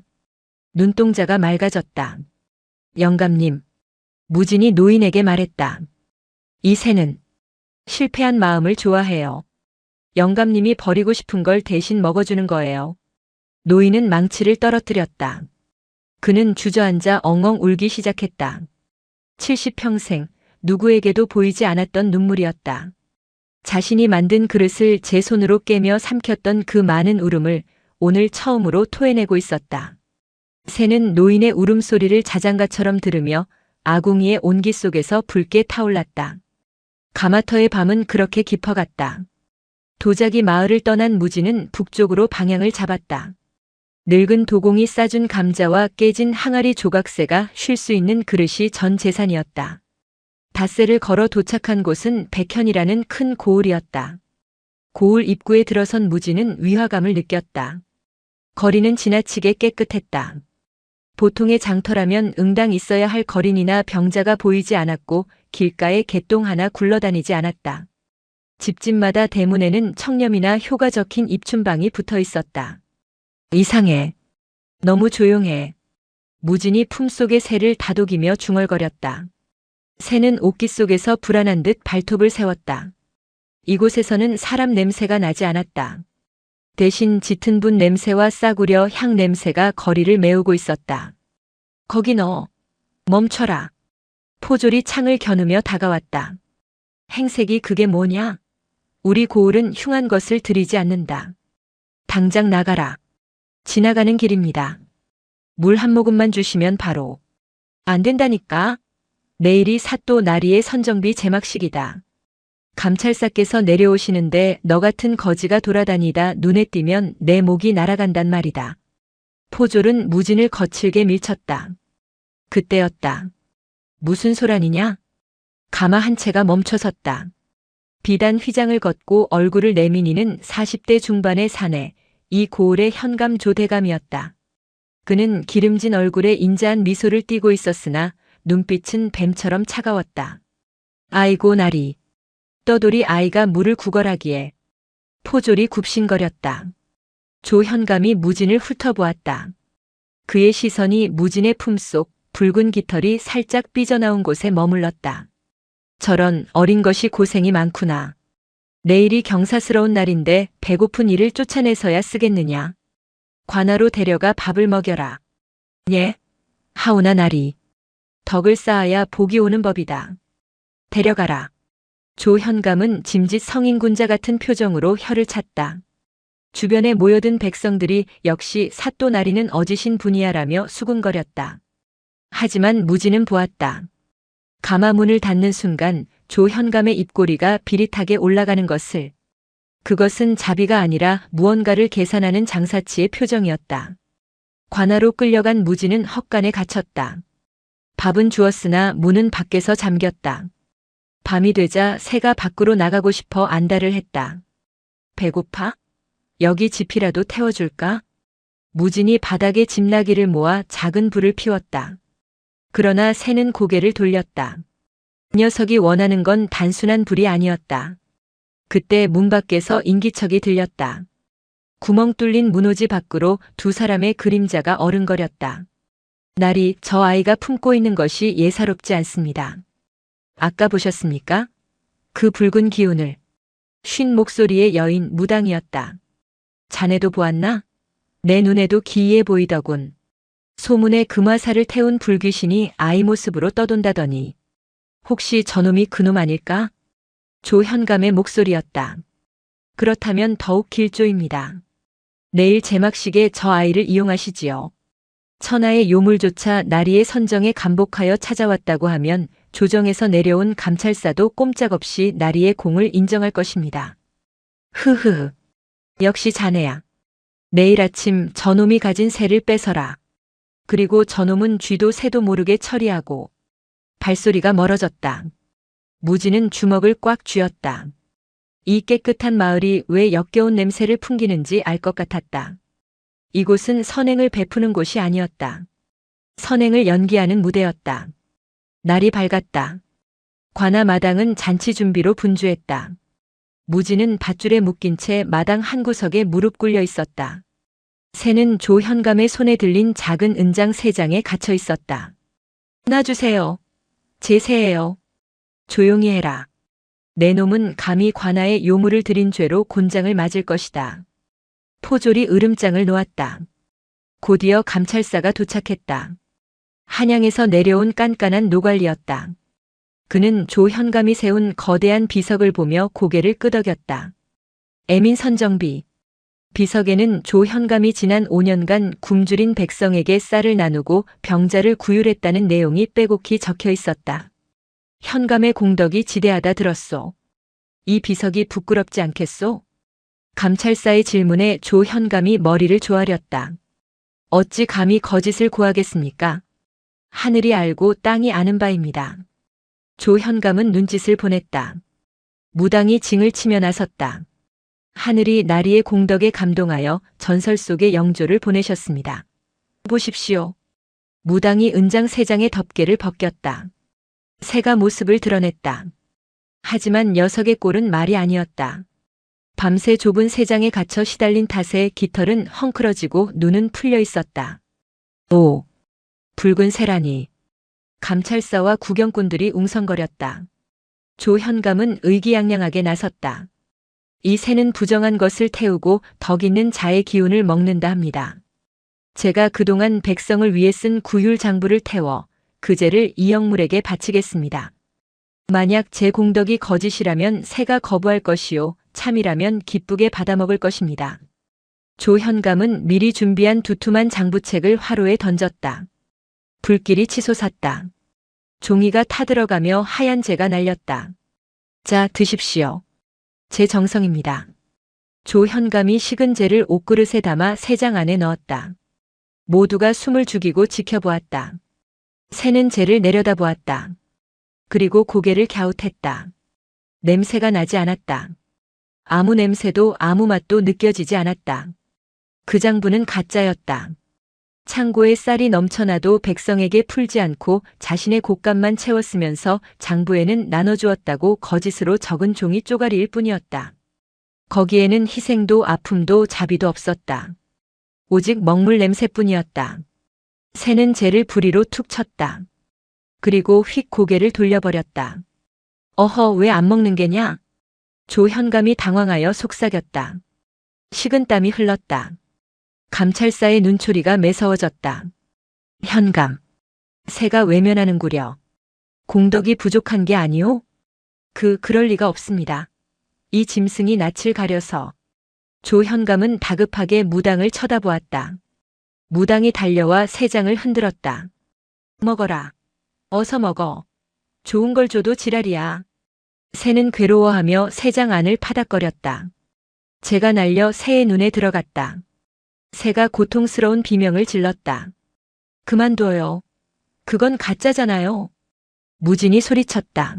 [SPEAKER 1] 눈동자가 맑아졌다. 영감님. 무진이 노인에게 말했다. 이 새는 실패한 마음을 좋아해요. 영감님이 버리고 싶은 걸 대신 먹어주는 거예요. 노인은 망치를 떨어뜨렸다. 그는 주저앉아 엉엉 울기 시작했다. 70평생 누구에게도 보이지 않았던 눈물이었다. 자신이 만든 그릇을 제 손으로 깨며 삼켰던 그 많은 울음을 오늘 처음으로 토해내고 있었다. 새는 노인의 울음소리를 자장가처럼 들으며 아궁이의 온기 속에서 붉게 타올랐다. 가마터의 밤은 그렇게 깊어갔다. 도자기 마을을 떠난 무지는 북쪽으로 방향을 잡았다. 늙은 도공이 싸준 감자와 깨진 항아리 조각새가 쉴 수 있는 그릇이 전 재산이었다. 닷새를 걸어 도착한 곳은 백현이라는 큰 고을이었다. 고을 입구에 들어선 무지는 위화감을 느꼈다. 거리는 지나치게 깨끗했다. 보통의 장터라면 응당 있어야 할 거린이나 병자가 보이지 않았고 길가에 개똥 하나 굴러다니지 않았다. 집집마다 대문에는 청렴이나 효가 적힌 입춘방이 붙어 있었다. 이상해. 너무 조용해. 무진이 품속의 새를 다독이며 중얼거렸다. 새는 옥기 속에서 불안한 듯 발톱을 세웠다. 이곳에서는 사람 냄새가 나지 않았다. 대신 짙은 분 냄새와 싸구려 향 냄새가 거리를 메우고 있었다. 거기 너. 멈춰라. 포졸이 창을 겨누며 다가왔다. 행색이 그게 뭐냐? 우리 고을은 흉한 것을 들이지 않는다. 당장 나가라. 지나가는 길입니다. 물 한 모금만 주시면 바로. 안 된다니까. 내일이 사또 나리의 선정비 제막식이다. 감찰사께서 내려오시는데 너 같은 거지가 돌아다니다 눈에 띄면 내 목이 날아간단 말이다. 포졸은 무진을 거칠게 밀쳤다. 그때였다. 무슨 소란이냐? 가마 한 채가 멈춰섰다. 비단 휘장을 걷고 얼굴을 내미니는 40대 중반의 사내, 이 고을의 현감 조대감이었다. 그는 기름진 얼굴에 인자한 미소를 띠고 있었으나 눈빛은 뱀처럼 차가웠다. 아이고 나리. 떠돌이 아이가 물을 구걸하기에. 포졸이 굽신거렸다. 조현감이 무진을 훑어보았다. 그의 시선이 무진의 품속 붉은 깃털이 살짝 삐져나온 곳에 머물렀다. 저런 어린 것이 고생이 많구나. 내일이 경사스러운 날인데 배고픈 이를 쫓아내서야 쓰겠느냐. 관아로 데려가 밥을 먹여라. 예. 하오나 나리. 덕을 쌓아야 복이 오는 법이다. 데려가라. 조현감은 짐짓 성인군자 같은 표정으로 혀를 찼다. 주변에 모여든 백성들이 역시 사또 나리는 어지신 분이야라며 수군거렸다. 하지만 무지는 보았다. 가마문을 닫는 순간 조현감의 입꼬리가 비릿하게 올라가는 것을. 그것은 자비가 아니라 무언가를 계산하는 장사치의 표정이었다. 관아로 끌려간 무지는 헛간에 갇혔다. 밥은 주었으나 문은 밖에서 잠겼다. 밤이 되자 새가 밖으로 나가고 싶어 안달을 했다. 배고파? 여기 집이라도 태워줄까? 무진이 바닥에 집나기를 모아 작은 불을 피웠다. 그러나 새는 고개를 돌렸다. 녀석이 원하는 건 단순한 불이 아니었다. 그때 문 밖에서 인기척이 들렸다. 구멍 뚫린 문호지 밖으로 두 사람의 그림자가 어른거렸다. 나리, 저 아이가 품고 있는 것이 예사롭지 않습니다. 아까 보셨습니까? 그 붉은 기운을. 쉰 목소리의 여인 무당이었다. 자네도 보았나? 내 눈에도 기이해 보이더군. 소문에 금화사를 태운 불귀신이 아이 모습으로 떠돈다더니. 혹시 저놈이 그놈 아닐까? 조현감의 목소리였다. 그렇다면 더욱 길조입니다. 내일 제막식에 저 아이를 이용하시지요. 천하의 요물조차 나리의 선정에 감복하여 찾아왔다고 하면 조정에서 내려온 감찰사도 꼼짝없이 나리의 공을 인정할 것입니다. 흐흐. 역시 자네야. 내일 아침 저놈이 가진 새를 뺏어라. 그리고 저놈은 쥐도 새도 모르게 처리하고. 발소리가 멀어졌다. 무지는 주먹을 꽉 쥐었다. 이 깨끗한 마을이 왜 역겨운 냄새를 풍기는지 알 것 같았다. 이곳은 선행을 베푸는 곳이 아니었다. 선행을 연기하는 무대였다. 날이 밝았다. 관아 마당은 잔치 준비로 분주했다. 무지는 밧줄에 묶인 채 마당 한 구석에 무릎 꿇려 있었다. 새는 조현감의 손에 들린 작은 은장 3장에 갇혀 있었다. 놔주세요. 제 새예요. 조용히 해라. 내 놈은 감히 관아에 요물을 들인 죄로 곤장을 맞을 것이다. 포졸이 으름장을 놓았다. 곧이어 감찰사가 도착했다. 한양에서 내려온 깐깐한 노관리였다. 그는 조현감이 세운 거대한 비석을 보며 고개를 끄덕였다. 애민 선정비. 비석에는 조현감이 지난 5년간 굶주린 백성에게 쌀을 나누고 병자를 구휼했다는 내용이 빼곡히 적혀 있었다. 현감의 공덕이 지대하다 들었소. 이 비석이 부끄럽지 않겠소? 감찰사의 질문에 조현감이 머리를 조아렸다. 어찌 감히 거짓을 고하겠습니까? 하늘이 알고 땅이 아는 바입니다. 조현감은 눈짓을 보냈다. 무당이 징을 치며 나섰다. 하늘이 나리의 공덕에 감동하여 전설 속의 영조를 보내셨습니다. 보십시오. 무당이 은장 3장의 덮개를 벗겼다. 새가 모습을 드러냈다. 하지만 녀석의 꼴은 말이 아니었다. 밤새 좁은 새장에 갇혀 시달린 탓에 깃털은 헝클어지고 눈은 풀려 있었다. 오! 붉은 새라니. 감찰사와 구경꾼들이 웅성거렸다. 조현감은 의기양양하게 나섰다. 이 새는 부정한 것을 태우고 덕 있는 자의 기운을 먹는다 합니다. 제가 그동안 백성을 위해 쓴 구휼 장부를 태워 그 죄를 이 영물에게 바치겠습니다. 만약 제 공덕이 거짓이라면 새가 거부할 것이요 참이라면 기쁘게 받아먹을 것입니다. 조현감은 미리 준비한 두툼한 장부책을 화로에 던졌다. 불길이 치솟았다. 종이가 타들어가며 하얀 재가 날렸다. 자, 드십시오. 제 정성입니다. 조현감이 식은 재를 옷그릇에 담아 새장 안에 넣었다. 모두가 숨을 죽이고 지켜보았다. 새는 재를 내려다보았다. 그리고 고개를 갸웃했다. 냄새가 나지 않았다. 아무 냄새도 아무 맛도 느껴지지 않았다. 그 장부는 가짜였다. 창고에 쌀이 넘쳐나도 백성에게 풀지 않고 자신의 곶감만 채웠으면서 장부에는 나눠주었다고 거짓으로 적은 종이 쪼가리일 뿐이었다. 거기에는 희생도 아픔도 자비도 없었다. 오직 먹물 냄새뿐이었다. 새는 재를 부리로 툭 쳤다. 그리고 휙 고개를 돌려버렸다. 어허, 왜 안 먹는 게냐? 조현감이 당황하여 속삭였다. 식은땀이 흘렀다. 감찰사의 눈초리가 매서워졌다. 현감. 새가 외면하는구려. 공덕이 부족한 게 아니오? 그럴 리가 없습니다. 이 짐승이 낯을 가려서. 조현감은 다급하게 무당을 쳐다보았다. 무당이 달려와 새장을 흔들었다. 먹어라. 어서 먹어. 좋은 걸 줘도 지랄이야. 새는 괴로워하며 새장 안을 파닥거렸다. 재가 날려 새의 눈에 들어갔다. 새가 고통스러운 비명을 질렀다. 그만둬요. 그건 가짜잖아요. 무진이 소리쳤다.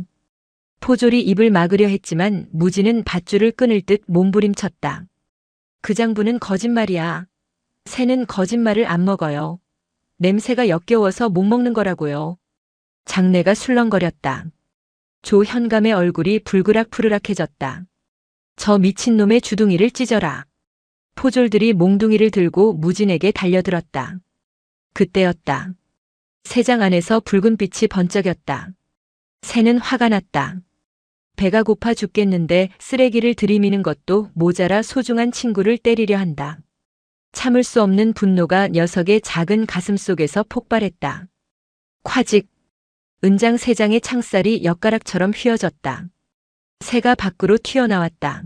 [SPEAKER 1] 포졸이 입을 막으려 했지만 무진은 밧줄을 끊을 듯 몸부림쳤다. 그 장부는 거짓말이야. 새는 거짓말을 안 먹어요. 냄새가 역겨워서 못 먹는 거라고요. 장내가 술렁거렸다. 조현감의 얼굴이 불그락푸르락해졌다. 저 미친놈의 주둥이를 찢어라. 포졸들이 몽둥이를 들고 무진에게 달려들었다. 그때였다. 새장 안에서 붉은 빛이 번쩍였다. 새는 화가 났다. 배가 고파 죽겠는데 쓰레기를 들이미는 것도 모자라 소중한 친구를 때리려 한다. 참을 수 없는 분노가 녀석의 작은 가슴 속에서 폭발했다. 콰직! 은장 새장의 창살이 엿가락처럼 휘어졌다. 새가 밖으로 튀어나왔다.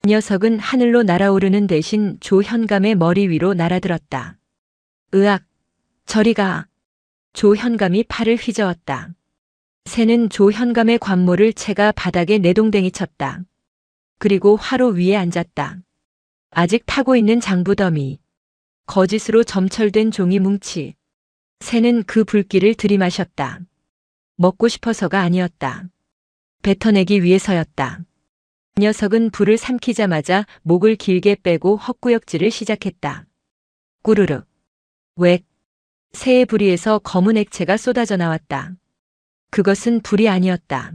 [SPEAKER 1] 녀석은 하늘로 날아오르는 대신 조현감의 머리 위로 날아들었다. 으악! 저리 가! 조현감이 팔을 휘저었다. 새는 조현감의 관모를 채가 바닥에 내동댕이 쳤다. 그리고 화로 위에 앉았다. 아직 타고 있는 장부더미. 거짓으로 점철된 종이 뭉치. 새는 그 불길을 들이마셨다. 먹고 싶어서가 아니었다. 뱉어내기 위해서였다. 녀석은 불을 삼키자마자 목을 길게 빼고 헛구역질을 시작했다. 꾸르륵. 웩. 새의 부리에서 검은 액체가 쏟아져 나왔다. 그것은 불이 아니었다.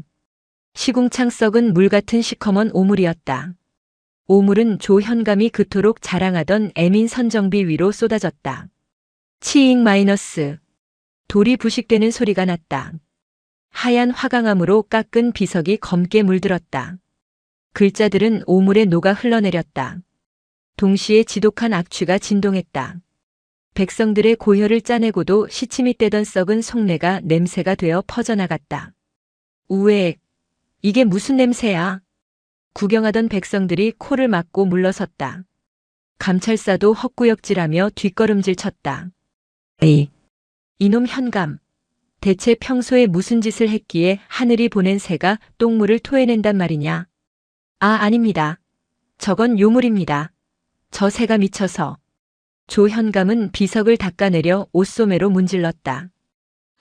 [SPEAKER 1] 시궁창 썩은 물 같은 시커먼 오물이었다. 오물은 조현감이 그토록 자랑하던 애민 선정비 위로 쏟아졌다. 치잉 마이너스. 돌이 부식되는 소리가 났다. 하얀 화강암으로 깎은 비석이 검게 물들었다. 글자들은 오물에 녹아 흘러내렸다. 동시에 지독한 악취가 진동했다. 백성들의 고혈을 짜내고도 시침이 떼던 썩은 속내가 냄새가 되어 퍼져나갔다. 우엑, 이게 무슨 냄새야? 구경하던 백성들이 코를 막고 물러섰다. 감찰사도 헛구역질하며 뒷걸음질 쳤다. 에이, 이놈 현감. 대체 평소에 무슨 짓을 했기에 하늘이 보낸 새가 똥물을 토해낸단 말이냐? 아, 아닙니다. 저건 요물입니다. 저 새가 미쳐서. 조현감은 비석을 닦아내려 옷소매로 문질렀다.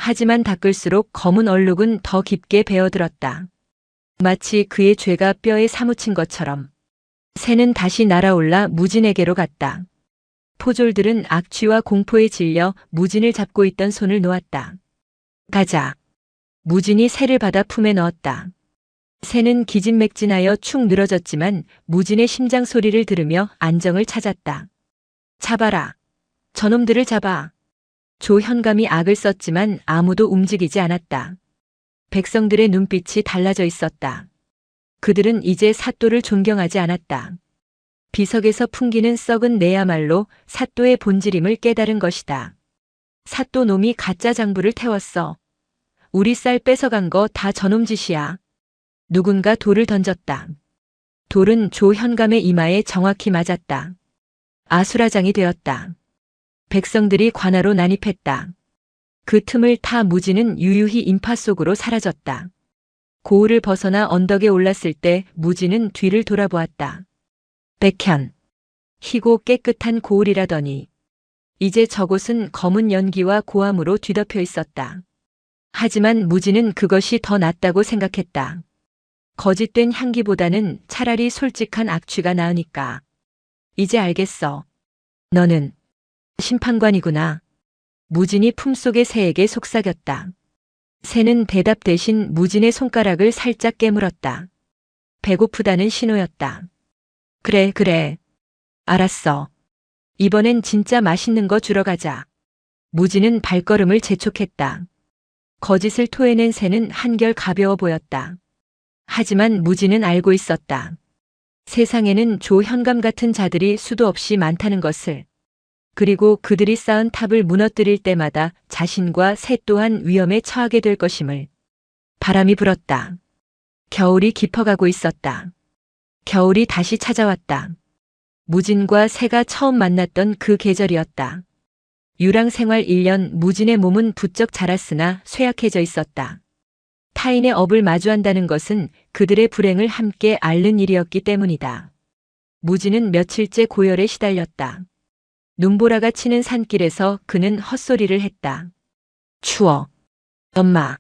[SPEAKER 1] 하지만 닦을수록 검은 얼룩은 더 깊게 베어들었다. 마치 그의 죄가 뼈에 사무친 것처럼. 새는 다시 날아올라 무진에게로 갔다. 포졸들은 악취와 공포에 질려 무진을 잡고 있던 손을 놓았다. 가자. 무진이 새를 받아 품에 넣었다. 새는 기진맥진하여 축 늘어졌지만 무진의 심장 소리를 들으며 안정을 찾았다. 잡아라. 저놈들을 잡아. 조현감이 악을 썼지만 아무도 움직이지 않았다. 백성들의 눈빛이 달라져 있었다. 그들은 이제 사또를 존경하지 않았다. 비석에서 풍기는 썩은 내야말로 사또의 본질임을 깨달은 것이다. 사또 놈이 가짜 장부를 태웠어. 우리 쌀 뺏어간 거 다 저놈 짓이야. 누군가 돌을 던졌다. 돌은 조현감의 이마에 정확히 맞았다. 아수라장이 되었다. 백성들이 관하로 난입했다. 그 틈을 타 무진은 유유히 인파 속으로 사라졌다. 고을을 벗어나 언덕에 올랐을 때 무진은 뒤를 돌아보았다. 백현. 희고 깨끗한 고을이라더니 이제 저곳은 검은 연기와 고함으로 뒤덮여 있었다. 하지만 무진은 그것이 더 낫다고 생각했다. 거짓된 향기보다는 차라리 솔직한 악취가 나으니까. 이제 알겠어. 너는 심판관이구나. 무진이 품속의 새에게 속삭였다. 새는 대답 대신 무진의 손가락을 살짝 깨물었다. 배고프다는 신호였다. 그래, 그래. 알았어. 이번엔 진짜 맛있는 거 주러 가자. 무진은 발걸음을 재촉했다. 거짓을 토해낸 새는 한결 가벼워 보였다. 하지만 무진은 알고 있었다. 세상에는 조현감 같은 자들이 수도 없이 많다는 것을. 그리고 그들이 쌓은 탑을 무너뜨릴 때마다 자신과 새 또한 위험에 처하게 될 것임을. 바람이 불었다. 겨울이 깊어가고 있었다. 겨울이 다시 찾아왔다. 무진과 새가 처음 만났던 그 계절이었다. 유랑생활 1년 무진의 몸은 부쩍 자랐으나 쇠약해져 있었다. 타인의 업을 마주한다는 것은 그들의 불행을 함께 앓는 일이었기 때문이다. 무진은 며칠째 고열에 시달렸다. 눈보라가 치는 산길에서 그는 헛소리를 했다. 추워. 엄마.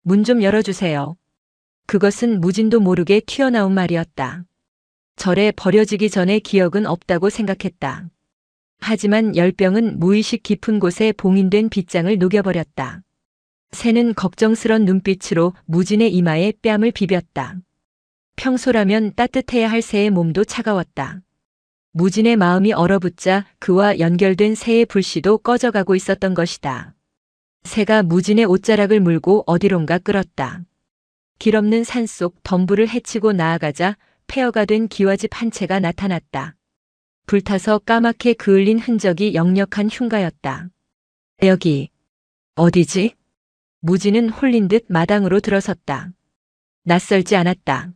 [SPEAKER 1] 문 좀 열어주세요. 그것은 무진도 모르게 튀어나온 말이었다. 절에 버려지기 전에 기억은 없다고 생각했다. 하지만 열병은 무의식 깊은 곳에 봉인된 빗장을 녹여버렸다. 새는 걱정스런 눈빛으로 무진의 이마에 뺨을 비볐다. 평소라면 따뜻해야 할 새의 몸도 차가웠다. 무진의 마음이 얼어붙자 그와 연결된 새의 불씨도 꺼져가고 있었던 것이다. 새가 무진의 옷자락을 물고 어디론가 끌었다. 길없는 산속 덤불을 헤치고 나아가자 폐허가 된 기와집 한 채가 나타났다. 불타서 까맣게 그을린 흔적이 역력한 흉가였다. 여기 어디지? 무진은 홀린 듯 마당으로 들어섰다. 낯설지 않았다.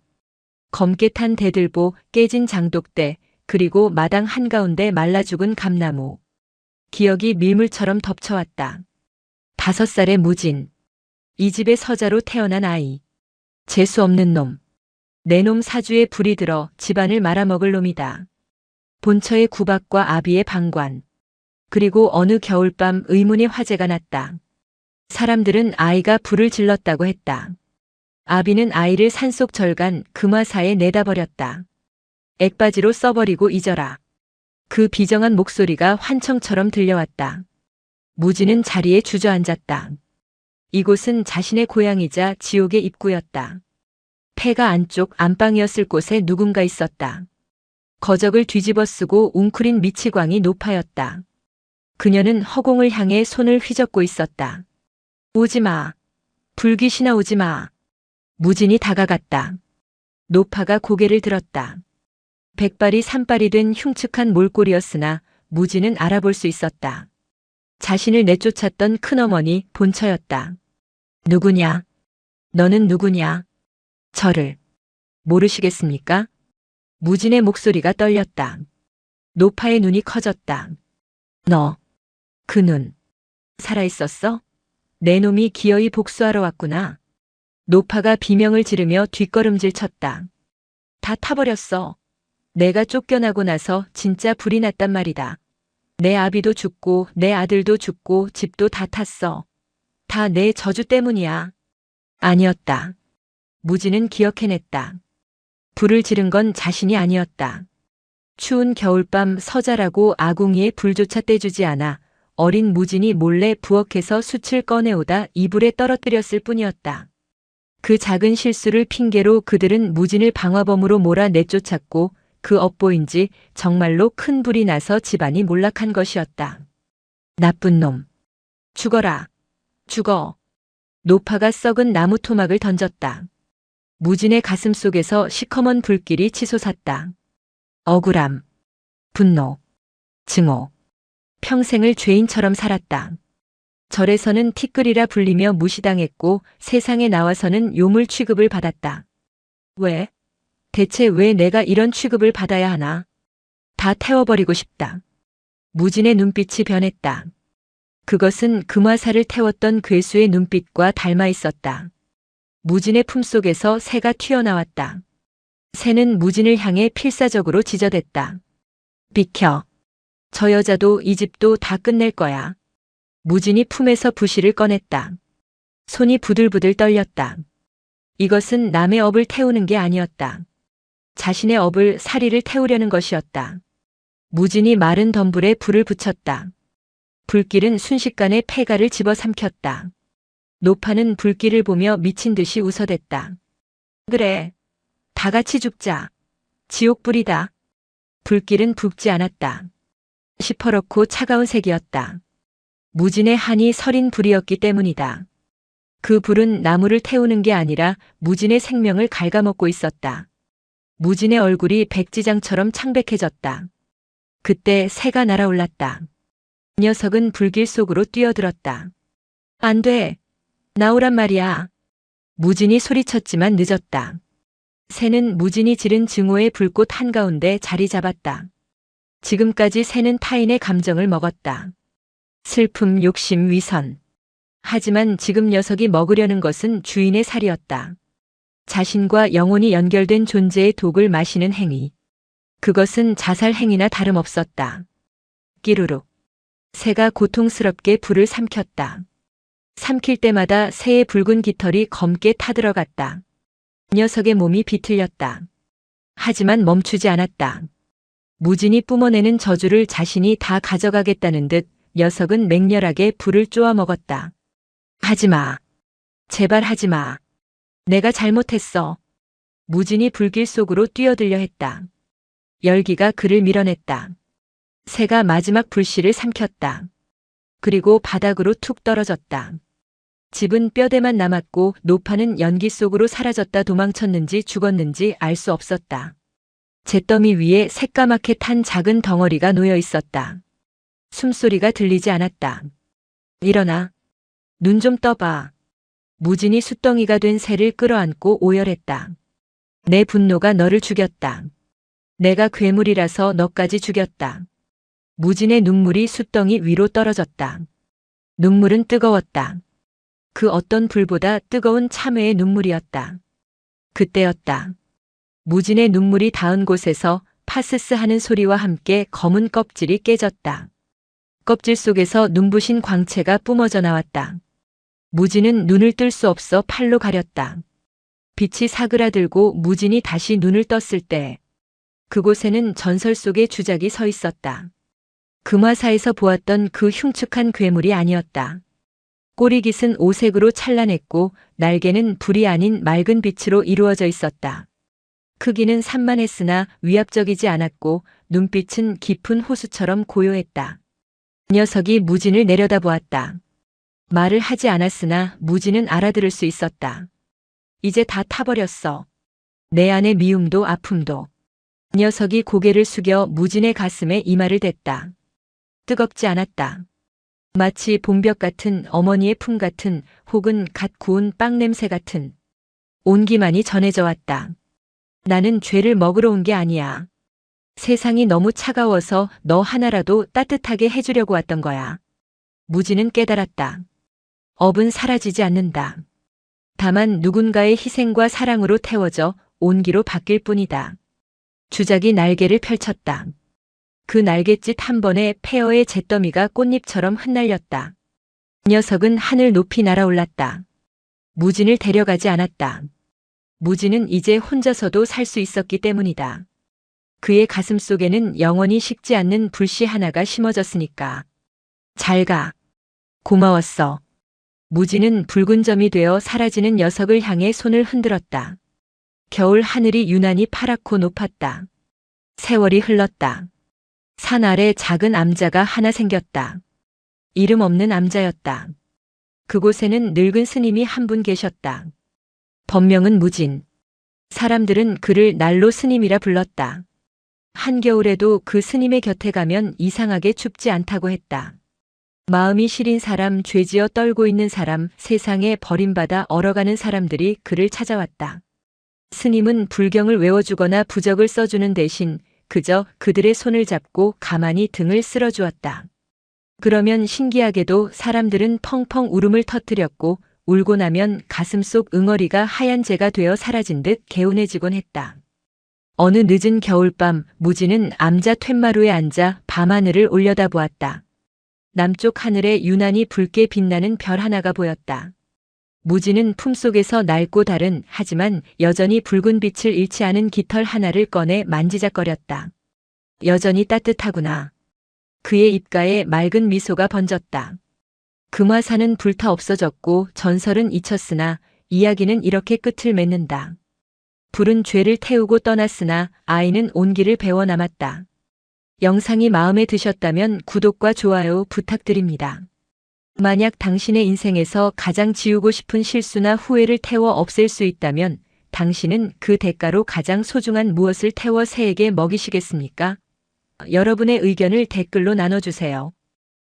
[SPEAKER 1] 검게 탄 대들보, 깨진 장독대, 그리고 마당 한가운데 말라 죽은 감나무. 기억이 밀물처럼 덮쳐왔다. 5살의 무진. 이 집의 서자로 태어난 아이. 재수 없는 놈. 내 놈 사주에 불이 들어 집안을 말아먹을 놈이다. 본처의 구박과 아비의 방관. 그리고 어느 겨울밤 의문의 화재가 났다. 사람들은 아이가 불을 질렀다고 했다. 아비는 아이를 산속 절간 금화사에 내다 버렸다. 액바지로 써버리고 잊어라. 그 비정한 목소리가 환청처럼 들려왔다. 무진은 자리에 주저앉았다. 이곳은 자신의 고향이자 지옥의 입구였다. 폐가 안쪽 안방이었을 곳에 누군가 있었다. 거적을 뒤집어 쓰고 웅크린 미치광이 높아였다. 그녀는 허공을 향해 손을 휘젓고 있었다. 오지마. 불귀신아 오지마. 무진이 다가갔다. 노파가 고개를 들었다. 백발이 산발이 된 흉측한 몰골이었으나 무진은 알아볼 수 있었다. 자신을 내쫓았던 큰어머니 본처였다. 누구냐? 너는 누구냐? 저를 모르시겠습니까? 무진의 목소리가 떨렸다. 노파의 눈이 커졌다. 너, 그 눈, 살아있었어? 내 놈이 기어이 복수하러 왔구나. 노파가 비명을 지르며 뒷걸음질 쳤다. 다 타버렸어. 내가 쫓겨나고 나서 진짜 불이 났단 말이다. 내 아비도 죽고 내 아들도 죽고 집도 다 탔어. 다 내 저주 때문이야. 아니었다. 무진은 기억해냈다. 불을 지른 건 자신이 아니었다. 추운 겨울밤 서자라고 아궁이에 불조차 떼주지 않아 어린 무진이 몰래 부엌에서 숯을 꺼내오다 이불에 떨어뜨렸을 뿐이었다. 그 작은 실수를 핑계로 그들은 무진을 방화범으로 몰아 내쫓았고 그 업보인지 정말로 큰 불이 나서 집안이 몰락한 것이었다. 나쁜 놈. 죽어라. 죽어. 노파가 썩은 나무 토막을 던졌다. 무진의 가슴 속에서 시커먼 불길이 치솟았다. 억울함, 분노, 증오. 평생을 죄인처럼 살았다. 절에서는 티끌이라 불리며 무시당했고 세상에 나와서는 요물 취급을 받았다. 왜? 대체 왜 내가 이런 취급을 받아야 하나? 다 태워버리고 싶다. 무진의 눈빛이 변했다. 그것은 금화살을 태웠던 괴수의 눈빛과 닮아 있었다. 무진의 품속에서 새가 튀어나왔다. 새는 무진을 향해 필사적으로 지저댔다. 비켜. 저 여자도 이 집도 다 끝낼 거야. 무진이 품에서 부시를 꺼냈다. 손이 부들부들 떨렸다. 이것은 남의 업을 태우는 게 아니었다. 자신의 업을 사리를 태우려는 것이었다. 무진이 마른 덤불에 불을 붙였다. 불길은 순식간에 폐가를 집어삼켰다. 노파는 불길을 보며 미친 듯이 웃어댔다. 그래. 다 같이 죽자. 지옥불이다. 불길은 붉지 않았다. 시퍼렇고 차가운 색이었다. 무진의 한이 서린 불이었기 때문이다. 그 불은 나무를 태우는 게 아니라 무진의 생명을 갉아먹고 있었다. 무진의 얼굴이 백지장처럼 창백해졌다. 그때 새가 날아올랐다. 녀석은 불길 속으로 뛰어들었다. 안 돼. 나오란 말이야. 무진이 소리쳤지만 늦었다. 새는 무진이 지른 증오의 불꽃 한가운데 자리 잡았다. 지금까지 새는 타인의 감정을 먹었다. 슬픔, 욕심, 위선. 하지만 지금 녀석이 먹으려는 것은 주인의 살이었다. 자신과 영혼이 연결된 존재의 독을 마시는 행위. 그것은 자살 행위나 다름없었다. 끼루룩. 새가 고통스럽게 불을 삼켰다. 삼킬 때마다 새의 붉은 깃털이 검게 타들어갔다. 녀석의 몸이 비틀렸다. 하지만 멈추지 않았다. 무진이 뿜어내는 저주를 자신이 다 가져가겠다는 듯 녀석은 맹렬하게 불을 쪼아 먹었다. 하지마. 제발 하지마. 내가 잘못했어. 무진이 불길 속으로 뛰어들려 했다. 열기가 그를 밀어냈다. 새가 마지막 불씨를 삼켰다. 그리고 바닥으로 툭 떨어졌다. 집은 뼈대만 남았고 노파는 연기 속으로 사라졌다. 도망쳤는지 죽었는지 알 수 없었다. 잿더미 위에 새까맣게 탄 작은 덩어리가 놓여 있었다. 숨소리가 들리지 않았다. 일어나. 눈 좀 떠봐. 무진이 숫덩이가 된 새를 끌어안고 오열했다. 내 분노가 너를 죽였다. 내가 괴물이라서 너까지 죽였다. 무진의 눈물이 숫덩이 위로 떨어졌다. 눈물은 뜨거웠다. 그 어떤 불보다 뜨거운 참회의 눈물이었다. 그때였다. 무진의 눈물이 닿은 곳에서 파스스 하는 소리와 함께 검은 껍질이 깨졌다. 껍질 속에서 눈부신 광채가 뿜어져 나왔다. 무진은 눈을 뜰 수 없어 팔로 가렸다. 빛이 사그라들고 무진이 다시 눈을 떴을 때 그곳에는 전설 속의 주작이 서 있었다. 금화사에서 보았던 그 흉측한 괴물이 아니었다. 꼬리깃은 오색으로 찬란했고 날개는 불이 아닌 맑은 빛으로 이루어져 있었다. 크기는 산만했으나 위압적이지 않았고 눈빛은 깊은 호수처럼 고요했다. 녀석이 무진을 내려다보았다. 말을 하지 않았으나 무진은 알아들을 수 있었다. 이제 다 타버렸어. 내 안의 미움도 아픔도. 녀석이 고개를 숙여 무진의 가슴에 이마를 댔다. 뜨겁지 않았다. 마치 봄볕 같은 어머니의 품 같은 혹은 갓 구운 빵 냄새 같은 온기만이 전해져 왔다. 나는 죄를 먹으러 온 게 아니야. 세상이 너무 차가워서 너 하나라도 따뜻하게 해주려고 왔던 거야. 무지는 깨달았다. 업은 사라지지 않는다. 다만 누군가의 희생과 사랑으로 태워져 온기로 바뀔 뿐이다. 주작이 날개를 펼쳤다. 그 날갯짓 한 번에 폐허의 잿더미가 꽃잎처럼 흩날렸다. 녀석은 하늘 높이 날아올랐다. 무진을 데려가지 않았다. 무진은 이제 혼자서도 살 수 있었기 때문이다. 그의 가슴 속에는 영원히 식지 않는 불씨 하나가 심어졌으니까. 잘 가. 고마웠어. 무진은 붉은 점이 되어 사라지는 녀석을 향해 손을 흔들었다. 겨울 하늘이 유난히 파랗고 높았다. 세월이 흘렀다. 산 아래 작은 암자가 하나 생겼다. 이름 없는 암자였다. 그곳에는 늙은 스님이 한 분 계셨다. 법명은 무진. 사람들은 그를 날로 스님이라 불렀다. 한겨울에도 그 스님의 곁에 가면 이상하게 춥지 않다고 했다. 마음이 시린 사람, 죄지어 떨고 있는 사람, 세상에 버림받아 얼어가는 사람들이 그를 찾아왔다. 스님은 불경을 외워주거나 부적을 써주는 대신 그저 그들의 손을 잡고 가만히 등을 쓸어주었다. 그러면 신기하게도 사람들은 펑펑 울음을 터뜨렸고 울고 나면 가슴속 응어리가 하얀 재가 되어 사라진 듯 개운해지곤 했다. 어느 늦은 겨울밤 무진은 암자 툇마루에 앉아 밤하늘을 올려다보았다. 남쪽 하늘에 유난히 붉게 빛나는 별 하나가 보였다. 무진은 품속에서 낡고 다른 하지만 여전히 붉은 빛을 잃지 않은 깃털 하나를 꺼내 만지작거렸다. 여전히 따뜻하구나. 그의 입가에 맑은 미소가 번졌다. 금화산은 불타 없어졌고 전설은 잊혔으나 이야기는 이렇게 끝을 맺는다. 불은 죄를 태우고 떠났으나 아이는 온기를 배워 남았다. 영상이 마음에 드셨다면 구독과 좋아요 부탁드립니다. 만약 당신의 인생에서 가장 지우고 싶은 실수나 후회를 태워 없앨 수 있다면 당신은 그 대가로 가장 소중한 무엇을 태워 새에게 먹이시겠습니까? 여러분의 의견을 댓글로 나눠주세요.